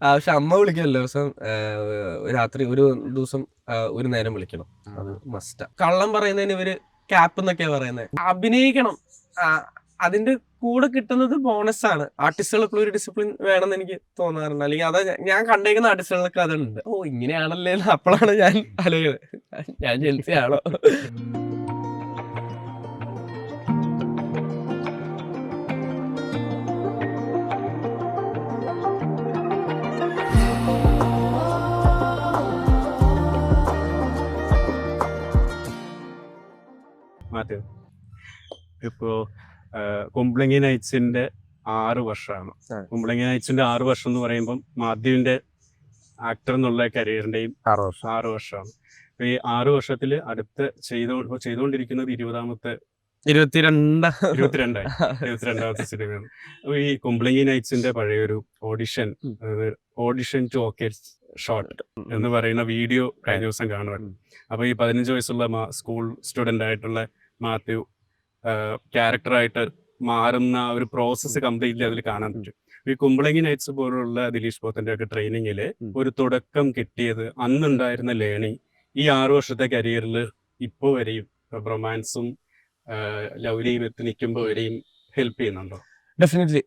പക്ഷെ അമ്മ വിളിക്കും എല്ലാ ദിവസം. രാത്രി ഒരു ദിവസം ഒരു നേരം വിളിക്കണം. അത് മസ്റ്റാ. കള്ളം പറയുന്നതിന് ഇവര് ക്യാപ്പ് എന്നൊക്കെയാ പറയുന്നത്. അഭിനയിക്കണം. ആ, അതിന്റെ കൂടെ കിട്ടുന്നത് ബോണസ് ആണ്. ആർട്ടിസ്റ്റുകൾ എപ്പോഴും ഒരു ഡിസിപ്ലിൻ വേണമെന്ന് എനിക്ക് തോന്നാറുണ്ട്. അല്ലെങ്കിൽ അതാ ഞാൻ കണ്ടേക്കുന്ന ആർട്ടിസ്റ്റുകളൊക്കെ അതുണ്ട്. ഓ ഇങ്ങനെയാണല്ലേ എന്ന് അപ്പോഴാണ് ഞാൻ ആലോചിക്കുന്നത്, ഞാൻ ജെൽസിയാണോ. മാത്യു, ഇപ്പോ കുമ്പളങ്ങി നൈറ്റ്സിന്റെ 6 വർഷമാണ്. കുമ്പളങ്ങി നൈറ്റ്സിന്റെ 6 വർഷം എന്ന് പറയുമ്പോൾ മാത്യുവിന്റെ ആക്ടർ എന്നുള്ള കരിയറിന്റെയും 6 വർഷമാണ്. അപ്പൊ ഈ 6 വർഷത്തിൽ അടുത്ത് ചെയ്തുകൊണ്ടിരിക്കുന്നത് 22ാമത്തെ സിനിമയാണ്. അപ്പൊ ഈ കുമ്പളങ്ങി നൈറ്റ്സിന്റെ പഴയൊരു ഓഡിഷൻ ടു ഓക്കെ ഷോട്ട് എന്ന് പറയുന്ന വീഡിയോ കഴിഞ്ഞ ദിവസം കാണുമായിരുന്നു. അപ്പൊ ഈ 15 വയസ്സുള്ള സ്കൂൾ സ്റ്റുഡന്റ് ആയിട്ടുള്ള മാത്യു ക്യാരക്ടറായിട്ട് മാറുന്ന ഒരു പ്രോസസ്സ് കംപ്ലീറ്റ്ലി അതിൽ കാണാൻ പറ്റും. ഈ കുമ്പളങ്ങി നൈറ്റ്സ് പോലുള്ള ദിലീഷ് പോത്തന്റെ ഒക്കെ ട്രെയിനിങ്ങില് ഒരു തുടക്കം കിട്ടിയത് അന്നുണ്ടായിരുന്ന ലേണിംഗ് ഈ 6 വർഷത്തെ കരിയറിൽ ഇപ്പോ വരെയും റൊമാൻസും ലവ്ലിയും എത്തി നിൽക്കുമ്പോൾ വരെയും ഹെൽപ്പ് ചെയ്യുന്നുണ്ടോ? ഡെഫിനറ്റ്ലി.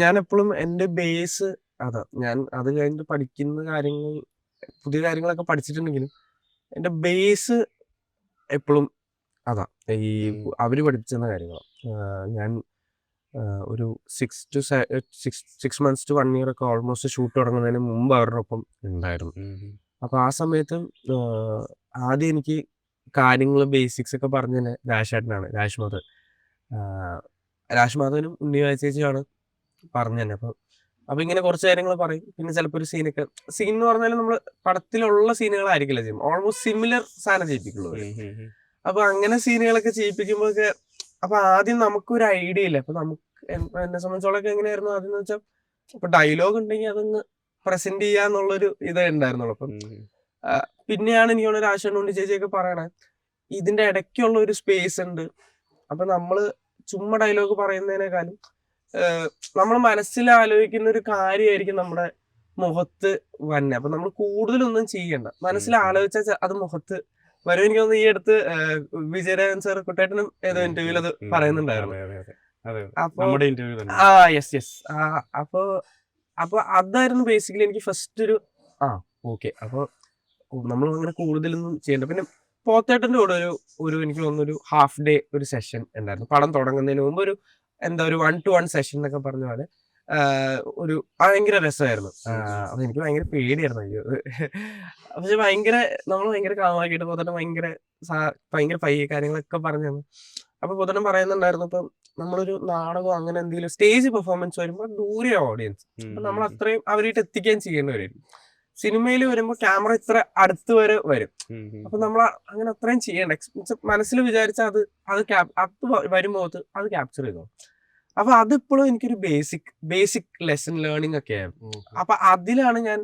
ഞാൻ എപ്പോഴും എന്റെ ബേസ് അതാ. ഞാൻ അത് കഴിഞ്ഞിട്ട് പഠിക്കുന്ന കാര്യങ്ങൾ, പുതിയ കാര്യങ്ങളൊക്കെ പഠിച്ചിട്ടുണ്ടെങ്കിലും എന്റെ ബേസ് എപ്പോഴും അതാ. ഈ അവര് പഠിപ്പിച്ചെന്ന കാര്യങ്ങളാണ്. ഞാൻ ഒരു 6 months to 1 year ഒക്കെ ഓൾമോസ്റ്റ് ഷൂട്ട് തുടങ്ങുന്നതിന് മുമ്പ് അവരുടെ ഒപ്പം ഉണ്ടായിരുന്നു. അപ്പൊ ആ സമയത്ത് ആദ്യം എനിക്ക് കാര്യങ്ങൾ ബേസിക്സ് ഒക്കെ പറഞ്ഞു തന്നെ രാജേട്ടനാണ്, രാജ്മാധവനും ഉണ്ണിമായ ചേച്ചിയാണ് പറഞ്ഞു തന്നെ. അപ്പൊ ഇങ്ങനെ കുറച്ച് കാര്യങ്ങൾ പറയും. പിന്നെ ചിലപ്പോൾ ഒരു സീൻ എന്ന് പറഞ്ഞാൽ നമ്മൾ പടത്തിലുള്ള സീനുകളായിരിക്കില്ല ചെയ്യും, ഓൾമോസ്റ്റ് സിമിലർ സാധനം ചെയ്യിപ്പിക്കുള്ളൂ. അപ്പൊ അങ്ങനെ സീനുകളൊക്കെ ചെയ്യിപ്പിക്കുമ്പോഴൊക്കെ അപ്പൊ ആദ്യം നമുക്കൊരു ഐഡിയ ഇല്ല. അപ്പൊ നമുക്ക് എന്നെ സംബന്ധിച്ചോളൊക്കെ എങ്ങനെയായിരുന്നു ആദ്യം എന്ന് വെച്ചാൽ, ഇപ്പൊ ഡയലോഗ് ഉണ്ടെങ്കിൽ അതൊന്ന് പ്രസന്റ് ചെയ്യാന്നുള്ളൊരു ഇതേ ഉണ്ടായിരുന്നുള്ളൂ. അപ്പം പിന്നെയാണ് എനിക്ക് തോന്നുന്നത് രാജേട്ടൻ ഉണ്ണി ചേച്ചിയൊക്കെ പറയണേ, ഇതിന്റെ ഇടയ്ക്കുള്ള ഒരു സ്പേസ് ഉണ്ട്. അപ്പൊ നമ്മള് ചുമ്മാ ഡയലോഗ് പറയുന്നതിനേക്കാളും നമ്മൾ മനസ്സിൽ ആലോചിക്കുന്ന ഒരു കാര്യമായിരിക്കും നമ്മുടെ മുഖത്ത് വന്നെ. അപ്പൊ നമ്മൾ കൂടുതലൊന്നും ചെയ്യണ്ട, മനസ്സിൽ ആലോചിച്ചാൽ അത് മുഖത്ത് വരും. എനിക്ക് തോന്നുന്നു ഈ അടുത്ത് വിജയരാഘവൻ സാർ കുട്ടേട്ടനും ഏതോ ഇന്റർവ്യൂവിൽ അത് പറയുന്നുണ്ടായിരുന്നു. യെസ്. അപ്പൊ അതായിരുന്നു ബേസിക്കലി എനിക്ക് ഫസ്റ്റ് ഒരു ഓക്കെ. അപ്പൊ നമ്മൾ അങ്ങനെ കൂടുതലൊന്നും ചെയ്യണ്ട. പിന്നെ പോത്തേട്ടന്റെ കൂടെ ഒരു എനിക്ക് തോന്നുന്നു ഒരു ഹാഫ് ഡേ ഒരു സെഷൻ ഉണ്ടായിരുന്നു പടം തുടങ്ങുന്നതിന് മുമ്പ്. ഒരു 1-to-1 സെഷൻ എന്നൊക്കെ പറഞ്ഞ പോലെ ഒരു ഭയങ്കര രസമായിരുന്നു. അപ്പൊ എനിക്ക് ഭയങ്കര പേടിയായിരുന്നു. അയ്യോ, പക്ഷെ നമ്മൾ ഭയങ്കര കാമാക്കിയിട്ട് പോത്തട്ടൻ ഭയങ്കര പയ്യ കാര്യങ്ങളൊക്കെ പറഞ്ഞു തന്നു. അപ്പൊ പോത്തട്ടൻ പറയുന്നുണ്ടായിരുന്നു, ഇപ്പം നമ്മളൊരു നാടകം അങ്ങനെ എന്തെങ്കിലും സ്റ്റേജ് പെർഫോമൻസ് വരുമ്പോൾ ദൂരെ ഓഡിയൻസ്, അപ്പൊ നമ്മൾ അത്രയും അവരായിട്ട് എത്തിക്കാൻ ചെയ്യേണ്ടവരായിരിക്കും. സിനിമയിൽ വരുമ്പോൾ ക്യാമറ ഇത്ര അടുത്ത് വരെ വരും. അപ്പൊ നമ്മൾ അങ്ങനെ അത്രയും ചെയ്യണ്ട. മനസ്സിൽ വിചാരിച്ചാൽ അത് വരുമ്പോൾ അത് ക്യാപ്ചർ ചെയ്തോ. അപ്പൊ അതിപ്പോഴും എനിക്കൊരു ബേസിക് ലെസൺ ലേണിംഗ് ഒക്കെ ആയിരുന്നു. അപ്പൊ അതിലാണ് ഞാൻ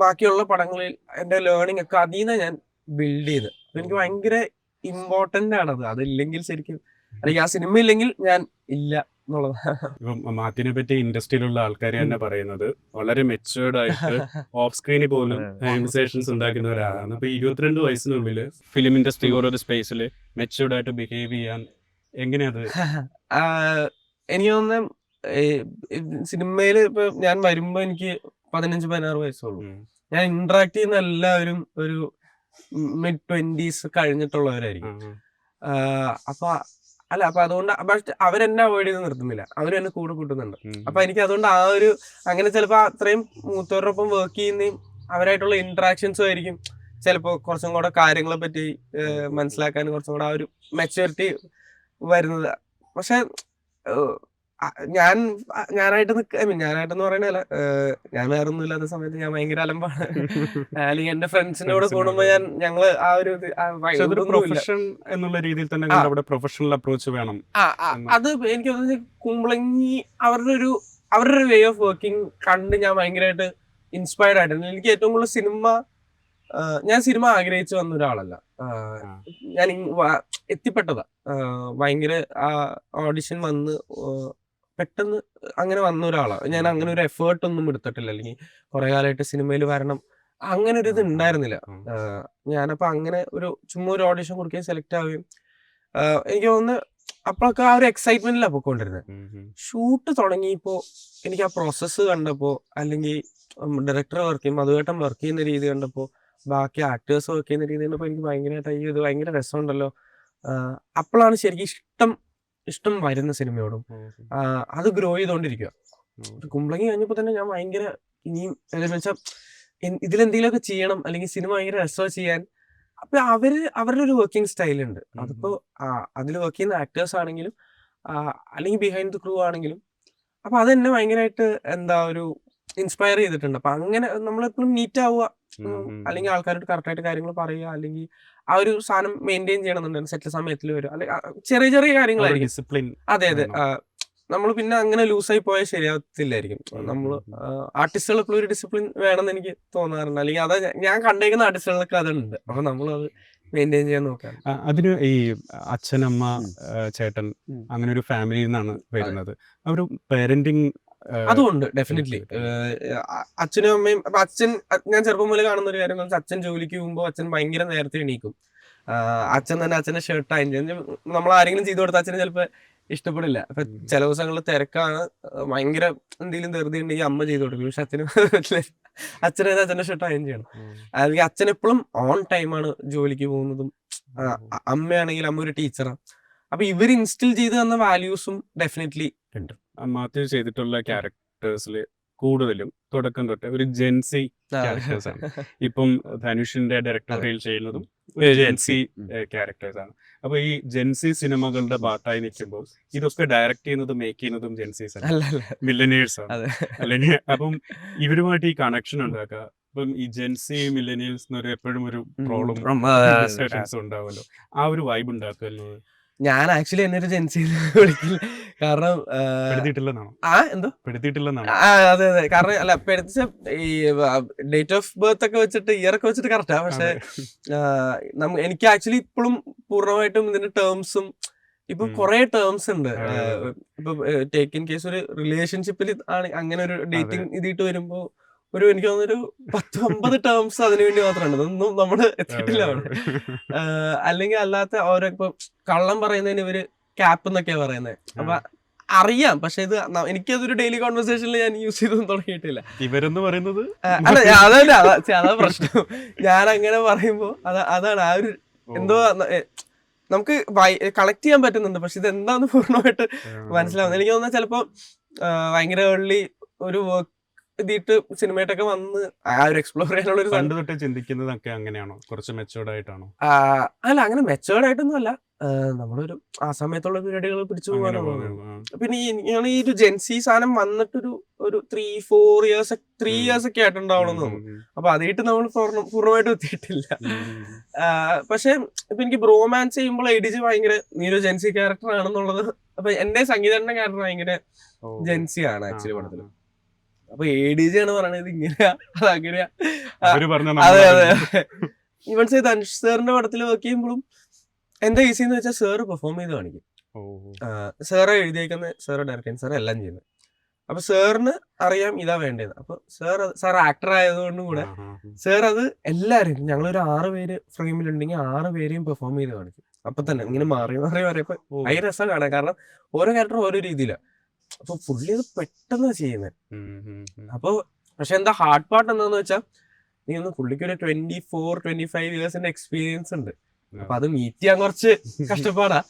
ബാക്കിയുള്ള പടങ്ങളിൽ എന്റെ ലേണിംഗ് ഒക്കെ അതിൽ നിന്ന് ഞാൻ ബിൽഡ് ചെയ്ത്. എനിക്ക് ഭയങ്കര ഇമ്പോർട്ടന്റ് ആണത്. അതില്ലെങ്കിൽ ശരിക്കും, അല്ലെങ്കിൽ ആ സിനിമ ഇല്ലെങ്കിൽ ഞാൻ ഇല്ല എന്നുള്ളതാണ്. ഇപ്പം മാത്യുവിനെ പറ്റി ഇൻഡസ്ട്രിയിലുള്ള ആൾക്കാർ തന്നെ പറയുന്നത് വളരെ മെച്ചുവേർഡ് ആയിട്ട് ഓഫ് സ്ക്രീനിൽ പോലും കോൺവെർസേഷൻസ് ഉണ്ടാക്കുന്ന ഒരാളാണ്. അപ്പൊ 22 വയസ്സിനുള്ളിൽ ഫിലിം ഇൻഡസ്ട്രി ഓരോ സ്പേസിൽ മെച്ചുവേർഡ് ആയിട്ട് ബിഹേവ് ചെയ്യാൻ എങ്ങനെയത്? എനിക്ക് തോന്നുന്നത് സിനിമയിൽ ഇപ്പൊ ഞാൻ വരുമ്പോ എനിക്ക് 15-16 വയസ്സുള്ളൂ. ഞാൻ ഇന്ററാക്ട് ചെയ്യുന്ന എല്ലാവരും ഒരു mid-20s കഴിഞ്ഞിട്ടുള്ളവരായിരിക്കും. അപ്പൊ അതുകൊണ്ട് അവരെന്നെ അവോയ്ഡ് ചെയ്ത് നിർത്തുന്നില്ല, അവരെന്നെ കൂടെ കൂട്ടുന്നുണ്ട്. അപ്പൊ എനിക്ക് അതുകൊണ്ട് അങ്ങനെ ചിലപ്പോ അത്രയും മൂത്തവരുടെ ഒപ്പം വർക്ക് ചെയ്യുന്നതും അവരായിട്ടുള്ള ഇന്ററാക്ഷൻസും ആയിരിക്കും ചിലപ്പോ കുറച്ചും കൂടെ കാര്യങ്ങളെ പറ്റി മനസ്സിലാക്കാൻ കുറച്ചും കൂടെ ആ ഒരു മെച്യൂരിറ്റി വരുന്നത്. പക്ഷെ ഞാനായിട്ടെന്ന് പറയണല്ല, ഞാൻ വേറെ ഒന്നും ഇല്ലാത്ത സമയത്ത് ഞാൻ ഭയങ്കര അലമ്പാണ്. അല്ലെങ്കിൽ എന്റെ ഫ്രണ്ട്സിന്റെ കൂടെ കൂടുമ്പോ ഞങ്ങള് ആ ഒരു പ്രൊഫഷൻ എന്നുള്ള രീതിയിൽ തന്നെ പ്രൊഫഷണൽ അപ്രോച്ച് വേണം. അത് എനിക്ക് തോന്നുന്നത് കുമ്പളങ്ങി അവരുടെ ഒരു വേ ഓഫ് വർക്കിംഗ് കണ്ട് ഞാൻ ഭയങ്കരമായിട്ട് ഇൻസ്പയർഡ് ആയിട്ടുണ്ട്. എനിക്ക് ഏറ്റവും കൂടുതൽ ഞാൻ സിനിമ ആഗ്രഹിച്ചു വന്ന ഒരാളല്ല. ഞാൻ എത്തിപ്പെട്ടതാ. ഭയങ്കര ഓഡിഷൻ വന്ന് പെട്ടെന്ന് അങ്ങനെ വന്ന ഒരാളാണ് ഞാൻ. അങ്ങനെ ഒരു എഫേർട്ട് ഒന്നും എടുത്തിട്ടില്ല, അല്ലെങ്കിൽ കുറെ കാലമായിട്ട് സിനിമയിൽ വരണം അങ്ങനെ ഒരു ഇത് ഉണ്ടായിരുന്നില്ല. ഞാനപ്പോ അങ്ങനെ ഒരു ചുമ്മാ ഒരു ഓഡിഷൻ കൊടുക്കുകയും സെലക്ട് ആവുകയും എനിക്ക് തോന്നുന്നു അപ്പോഴൊക്കെ ആ ഒരു എക്സൈറ്റ്മെന്റിലാണ് പോയിക്കൊണ്ടിരുന്നത്. ഷൂട്ട് തുടങ്ങിയപ്പോ എനിക്ക് ആ പ്രോസസ്സ് കണ്ടപ്പോ, അല്ലെങ്കിൽ ഡയറക്ടർ വർക്ക് ചെയ്യും, മധുവേട്ടൻ വർക്ക് ചെയ്യുന്ന രീതി കണ്ടപ്പോ, ബാക്കി ആക്ടേഴ്സ് വർക്ക് ചെയ്യുന്ന രീതി കണ്ടപ്പോ എനിക്ക് ഭയങ്കരമായിട്ട് അയ്യോ ഇത് ഭയങ്കര രസമുണ്ടല്ലോ. അപ്പോഴാണ് ശരിക്കും ഇഷ്ടം വരുന്ന സിനിമയോടും. അത് ഗ്രോ ചെയ്തോണ്ടിരിക്കുക. കുമ്പളങ്ങി കഴിഞ്ഞപ്പോ തന്നെ ഞാൻ ഭയങ്കര ഇനിയും എന്താ വെച്ചാൽ ഇതിലെന്തെങ്കിലുമൊക്കെ ചെയ്യണം, അല്ലെങ്കിൽ സിനിമ ഭയങ്കര രസമാണ് ചെയ്യാൻ. അപ്പൊ അവരുടെ ഒരു വർക്കിംഗ് സ്റ്റൈൽ ഉണ്ട്. അതിപ്പോ അതിൽ വർക്ക് ചെയ്യുന്ന ആക്ടേഴ്സ് ആണെങ്കിലും അല്ലെങ്കിൽ ബിഹൈൻഡ് ദ ക്രൂ ആണെങ്കിലും, അപ്പൊ അതെന്നെ ഭയങ്കരമായിട്ട് എന്താ ഒരു ഇൻസ്പയർ ചെയ്തിട്ടുണ്ട്. അപ്പൊ അങ്ങനെ നമ്മളെപ്പോഴും നീറ്റ് ആവുക, അല്ലെങ്കിൽ ആൾക്കാരോട് കറക്റ്റായിട്ട് കാര്യങ്ങൾ പറയുക, അല്ലെങ്കിൽ ആ ഒരു സാധനം മെയിൻറ്റെയിൻ ചെയ്യണമെന്നുണ്ടെങ്കിൽ സെറ്റ് സമയത്തിൽ വരും, അല്ലെങ്കിൽ ചെറിയ ചെറിയ കാര്യങ്ങളായിരിക്കും ഡിസിപ്ലിൻ. അതെ അതെ, നമ്മൾ പിന്നെ അങ്ങനെ ലൂസായി പോയാൽ ശരിയാവത്തില്ലായിരിക്കും. നമ്മൾ ആർട്ടിസ്റ്റുകൾ എപ്പോഴും ഒരു ഡിസിപ്ലിൻ വേണമെന്ന് എനിക്ക് തോന്നാറുണ്ട്, അല്ലെങ്കിൽ അതാ ഞാൻ കണ്ടേക്കുന്ന ആർട്ടിസ്റ്റുകളൊക്കെ അതുണ്ട്. അപ്പൊ നമ്മളത് മെയിൻറ്റെയിൻ ചെയ്യാൻ നോക്കാം. അതിന് ഈ അച്ഛനമ്മ ചേട്ടൻ അങ്ങനെ ഒരു ഫാമിലിയിൽ നിന്നാണ് വരുന്നത്. ആ ഒരു പാരന്റിങ് അതുകൊണ്ട് ഡെഫിനറ്റ്ലി അച്ഛനും അമ്മയും. അപ്പൊ ഞാൻ ചെറുപ്പം മുതലേ കാണുന്ന ഒരു കാര്യം എന്ന് വെച്ചാൽ, അച്ഛൻ ജോലിക്ക് പോകുമ്പോൾ അച്ഛൻ ഭയങ്കര നേരത്തെ എണീക്കും. അച്ഛൻ തന്നെ അച്ഛന്റെ ഷർട്ട് അയൺ ചെയ്യും. നമ്മൾ ആരെങ്കിലും ചെയ്തു കൊടുത്താൽ അച്ഛന് ചിലപ്പോൾ ഇഷ്ടപ്പെടില്ല. അപ്പൊ ചില ദിവസങ്ങളിൽ തിരക്കാണ്, ഭയങ്കര എന്തെങ്കിലും ധൃതി ഉണ്ടെങ്കിൽ അമ്മ ചെയ്തു കൊടുക്കും. പക്ഷെ അച്ഛനെ അച്ഛന്റെ ഷർട്ട് അയൺ ചെയ്യണം. അല്ലെങ്കിൽ അച്ഛൻ എപ്പോഴും ഓൺ ടൈമാണ് ജോലിക്ക് പോകുന്നതും. അമ്മയാണെങ്കിൽ അമ്മ ഒരു ടീച്ചറാണ്. അപ്പൊ ഇവർ ഇൻസ്റ്റിൽ ചെയ്ത് തന്ന വാല്യൂസും ഡെഫിനറ്റ്ലി ഉണ്ട്. മാത്യു ചെയ്തിട്ടുള്ള ക്യാരക്ടേഴ്സിൽ കൂടുതലും തുടക്കം തൊട്ട് ഒരു ജെൻസി ക്യാരക്ടേഴ്സ് ആണ്. ഇപ്പം ധനുഷിന്റെ ഡയറക്ടോറിയൽ ചെയ്യുന്നതും ജെൻസി ക്യാരക്ടേഴ്സ് ആണ്. അപ്പൊ ഈ ജെൻസി സിനിമകളുടെ പാർട്ടായി നിൽക്കുമ്പോൾ ഇതൊക്കെ ഡയറക്ട് ചെയ്യുന്നതും മേക്ക് ചെയ്യുന്നതും ജെൻസീസ് ആണ്, മില്ലനിയേഴ്സ് ആണ്. അല്ലെങ്കിൽ അപ്പം ഇവരുമായിട്ട് ഈ കണക്ഷൻ ഉണ്ടാക്കുക. ഇപ്പം ഈ ജെൻസി മില്ലനിയൽസ് എന്നൊരു എപ്പോഴും ഒരു പ്രോബ്ലം ഉണ്ടാവുമല്ലോ, ആ ഒരു വൈബ് ഉണ്ടാക്കുക. ഞാൻ ആക്ച്വലി എന്നെ ഒരു ജെൻസി വിളിക്കില്ല, കാരണം എന്തോ അതെ അതെ, കാരണം അല്ല പെടുത്ത ഈ ഡേറ്റ് ഓഫ് ബർത്ത് ഒക്കെ വെച്ചിട്ട് ഇയർ ഒക്കെ വെച്ചിട്ട് കറക്റ്റാ. പക്ഷെ എനിക്ക് ആക്ച്വലി ഇപ്പോഴും പൂർണ്ണമായിട്ടും ഇതിന്റെ ടേംസും ഇപ്പൊ കുറെ ടേംസ് ഉണ്ട്. ഇപ്പൊ ടേക്ക് ഇൻ കേസ് ഒരു റിലേഷൻഷിപ്പിൽ ആണ് അങ്ങനെ ഒരു ഡേറ്റിംഗ് ഇതിട്ട് വരുമ്പോ എനിക്ക് തോന്നുന്നൊരു 10-50 ടേംസ് അതിനുവേണ്ടി മാത്രമാണ്. ഇതൊന്നും നമ്മള് എത്തിയിട്ടില്ല അവിടെ. അല്ലെങ്കിൽ അല്ലാത്ത ഓരോ ഇപ്പൊ കള്ളം പറയുന്നതിന് ഇവര് ക്യാപ്പ് എന്നൊക്കെയാ പറയുന്നത്. അപ്പൊ അറിയാം, പക്ഷെ ഇത് എനിക്കതൊരു ഡെയിലി കോൺവെർസേഷനിൽ ഞാൻ യൂസ് ചെയ്തൊന്നും തുടങ്ങിയിട്ടില്ല. ഇവരെന്ന് പറയുന്നത് അല്ല അതല്ല, അതാ പ്രശ്നം. ഞാൻ അങ്ങനെ പറയുമ്പോ അതാണ് ആ ഒരു എന്തോ നമുക്ക് കണക്ട് ചെയ്യാൻ പറ്റുന്നുണ്ട്, പക്ഷെ ഇത് എന്താന്ന് പൂർണ്ണമായിട്ട് മനസ്സിലാവുന്നത്. എനിക്ക് തോന്നുന്നത് ചിലപ്പോ ഭയങ്കര ഏർലി ഒരു വർക്ക് ഇതിട്ട് സിനിമയായിട്ടൊക്കെ വന്ന് ആ ഒരു എക്സ്പ്ലോർ ചെയ്യാനുള്ള ഒരു തൊട്ട് ചിന്തിക്കുന്നതൊക്കെ അങ്ങനെയാണോ? കുറച്ച് മെച്ചോർഡ് ആയിട്ടാണോ? അല്ല, അങ്ങനെ മെച്ചോർഡ് ആയിട്ടൊന്നും അല്ല. നമ്മളൊരു ആ സമയത്തുള്ള പരിപാടികൾ പിടിച്ചു പോകാനാണ്. പിന്നെ ഈ ഒരു ജെൻസി സാധനം വന്നിട്ടൊരു 3-4 ഇയേഴ്സ് ഒക്കെ ആയിട്ടുണ്ടാവണം തോന്നുന്നു. അപ്പൊ അതായിട്ട് നമ്മൾ പൂർണ്ണമായിട്ടും എത്തിയിട്ടില്ല. പക്ഷെ ഇപ്പൊ എനിക്ക് ബ്രോമാൻസ് ചെയ്യുമ്പോൾ എഡിജ് ഭയങ്കര നീ ഒരു ജെൻസി ക്യാരക്ടർ ആണെന്നുള്ളത്. അപ്പൊ എന്റെ സംഗീതന്റെ ക്യാരക്ടർ ഭയങ്കര ജെൻസി ആണ് ആക്ച്വലി പടത്തില്. അപ്പൊ ADG ആണ് പറയണത് ഇങ്ങനെയാ അതങ്ങനെയാ. അതെ അതെ, ഈവൻ സേ ധനുഷ് സാറിന്റെ പടത്തിൽ വർക്ക് ചെയ്യുമ്പോഴും എന്താ ഈസി എന്ന് വെച്ചാൽ സാറ് പെർഫോം ചെയ്ത് കാണിക്കും. സാറ് എഴുതിയേക്കുന്ന, സാറ് ഡയറക്ടർ, സാറ് എല്ലാം ചെയ്യുന്നത്. അപ്പൊ സാറിന് അറിയാം ഇതാ വേണ്ടത്. അപ്പൊ സാർ ആക്ടർ ആയതുകൊണ്ടും കൂടെ സാർ അത് എല്ലാരും, ഞങ്ങളൊരു 6 പേര് ഫ്രെയിമിലുണ്ടെങ്കിൽ 6 പേരെയും പെർഫോം ചെയ്ത് കാണിക്കും. അപ്പൊ തന്നെ ഇങ്ങനെ മാറി പറയപ്പോ ഭയങ്കര രസം കാണാൻ. കാരണം ഓരോ ക്യാരക്ടർ ഓരോ രീതിയിലാണ്. അപ്പൊ പുള്ളി അത് പെട്ടെന്ന് ചെയ്യുന്നത്. അപ്പൊ പക്ഷെ എന്താ ഹാർഡ് പാർട്ട് എന്താന്ന് വെച്ചാൽ, നീ ഒന്ന് പുള്ളിക്ക് ഒരു 24-25 ഇയേഴ്സിന്റെ എക്സ്പീരിയൻസ് ഉണ്ട്. അപ്പൊ അത് മീറ്റ് ചെയ്യാൻ കുറച്ച് കഷ്ടപ്പാടാ.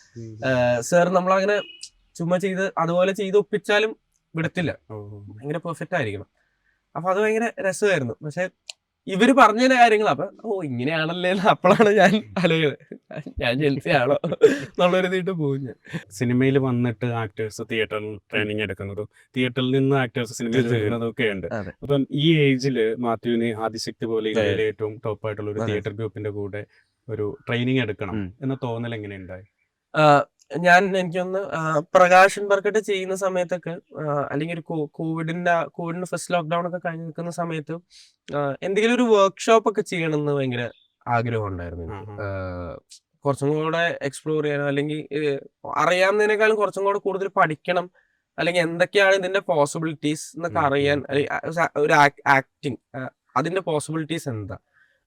സാർ നമ്മളങ്ങനെ ചുമ്മാ ചെയ്ത് അതുപോലെ ചെയ്ത് ഒപ്പിച്ചാലും വിടത്തില്ല, ഭയങ്കര പെർഫെക്റ്റ് ആയിരിക്കണം. അപ്പൊ അത് ഭയങ്കര രസമായിരുന്നു. പക്ഷെ ഇവര് പറഞ്ഞ കാര്യങ്ങൾ അപ്പൊ ഇങ്ങനെയാണല്ലേ, അപ്പോഴാണ് ഞാൻ ആലോചിക്കുന്നത് ഞാൻ ജെൻസിയാണോ എന്നുള്ളൊരു ഇതിട്ട് പോകും. ഞാൻ സിനിമയിൽ വന്നിട്ട് ആക്ടേഴ്സ് തിയേറ്ററിൽ ട്രെയിനിങ് എടുക്കുന്നതും തിയേറ്ററിൽ നിന്ന് ആക്ടേഴ്സ് സിനിമയിൽ ചെയ്യുന്നതും ഒക്കെ ഉണ്ട്. അപ്പം ഈ ഏജില് മാത്യുവിന് ആദിശക്തി പോലെ ഇന്ത്യയിലെ ഏറ്റവും ടോപ്പ് ആയിട്ടുള്ള ഒരു തിയേറ്റർ ഗ്രൂപ്പിന്റെ കൂടെ ഒരു ട്രെയിനിങ് എടുക്കണം എന്ന തോന്നൽ എങ്ങനെയുണ്ടായി? എനിക്കൊന്ന് പ്രകാശൻ ബർക്കട്ട് ചെയ്യുന്ന സമയത്തൊക്കെ, അല്ലെങ്കിൽ ഒരു കോവിഡിന്റെ ഫസ്റ്റ് ലോക്ക്ഡൌൺ ഒക്കെ കഴിഞ്ഞ് നിൽക്കുന്ന സമയത്ത് എന്തെങ്കിലും ഒരു വർക്ക്ഷോപ്പ് ഒക്കെ ചെയ്യണമെന്ന് ഭയങ്കര ആഗ്രഹം ഉണ്ടായിരുന്നു എനിക്ക്. കുറച്ചും കൂടെ എക്സ്പ്ലോർ ചെയ്യാനോ, അല്ലെങ്കിൽ അറിയാവുന്നതിനേക്കാളും കുറച്ചും കൂടെ കൂടുതൽ പഠിക്കണം അല്ലെങ്കിൽ എന്തൊക്കെയാണ് ഇതിന്റെ പോസിബിലിറ്റീസ് എന്നൊക്കെ അറിയാൻ, ഒരു ആക്ടിങ് അതിന്റെ പോസിബിലിറ്റീസ് എന്താ,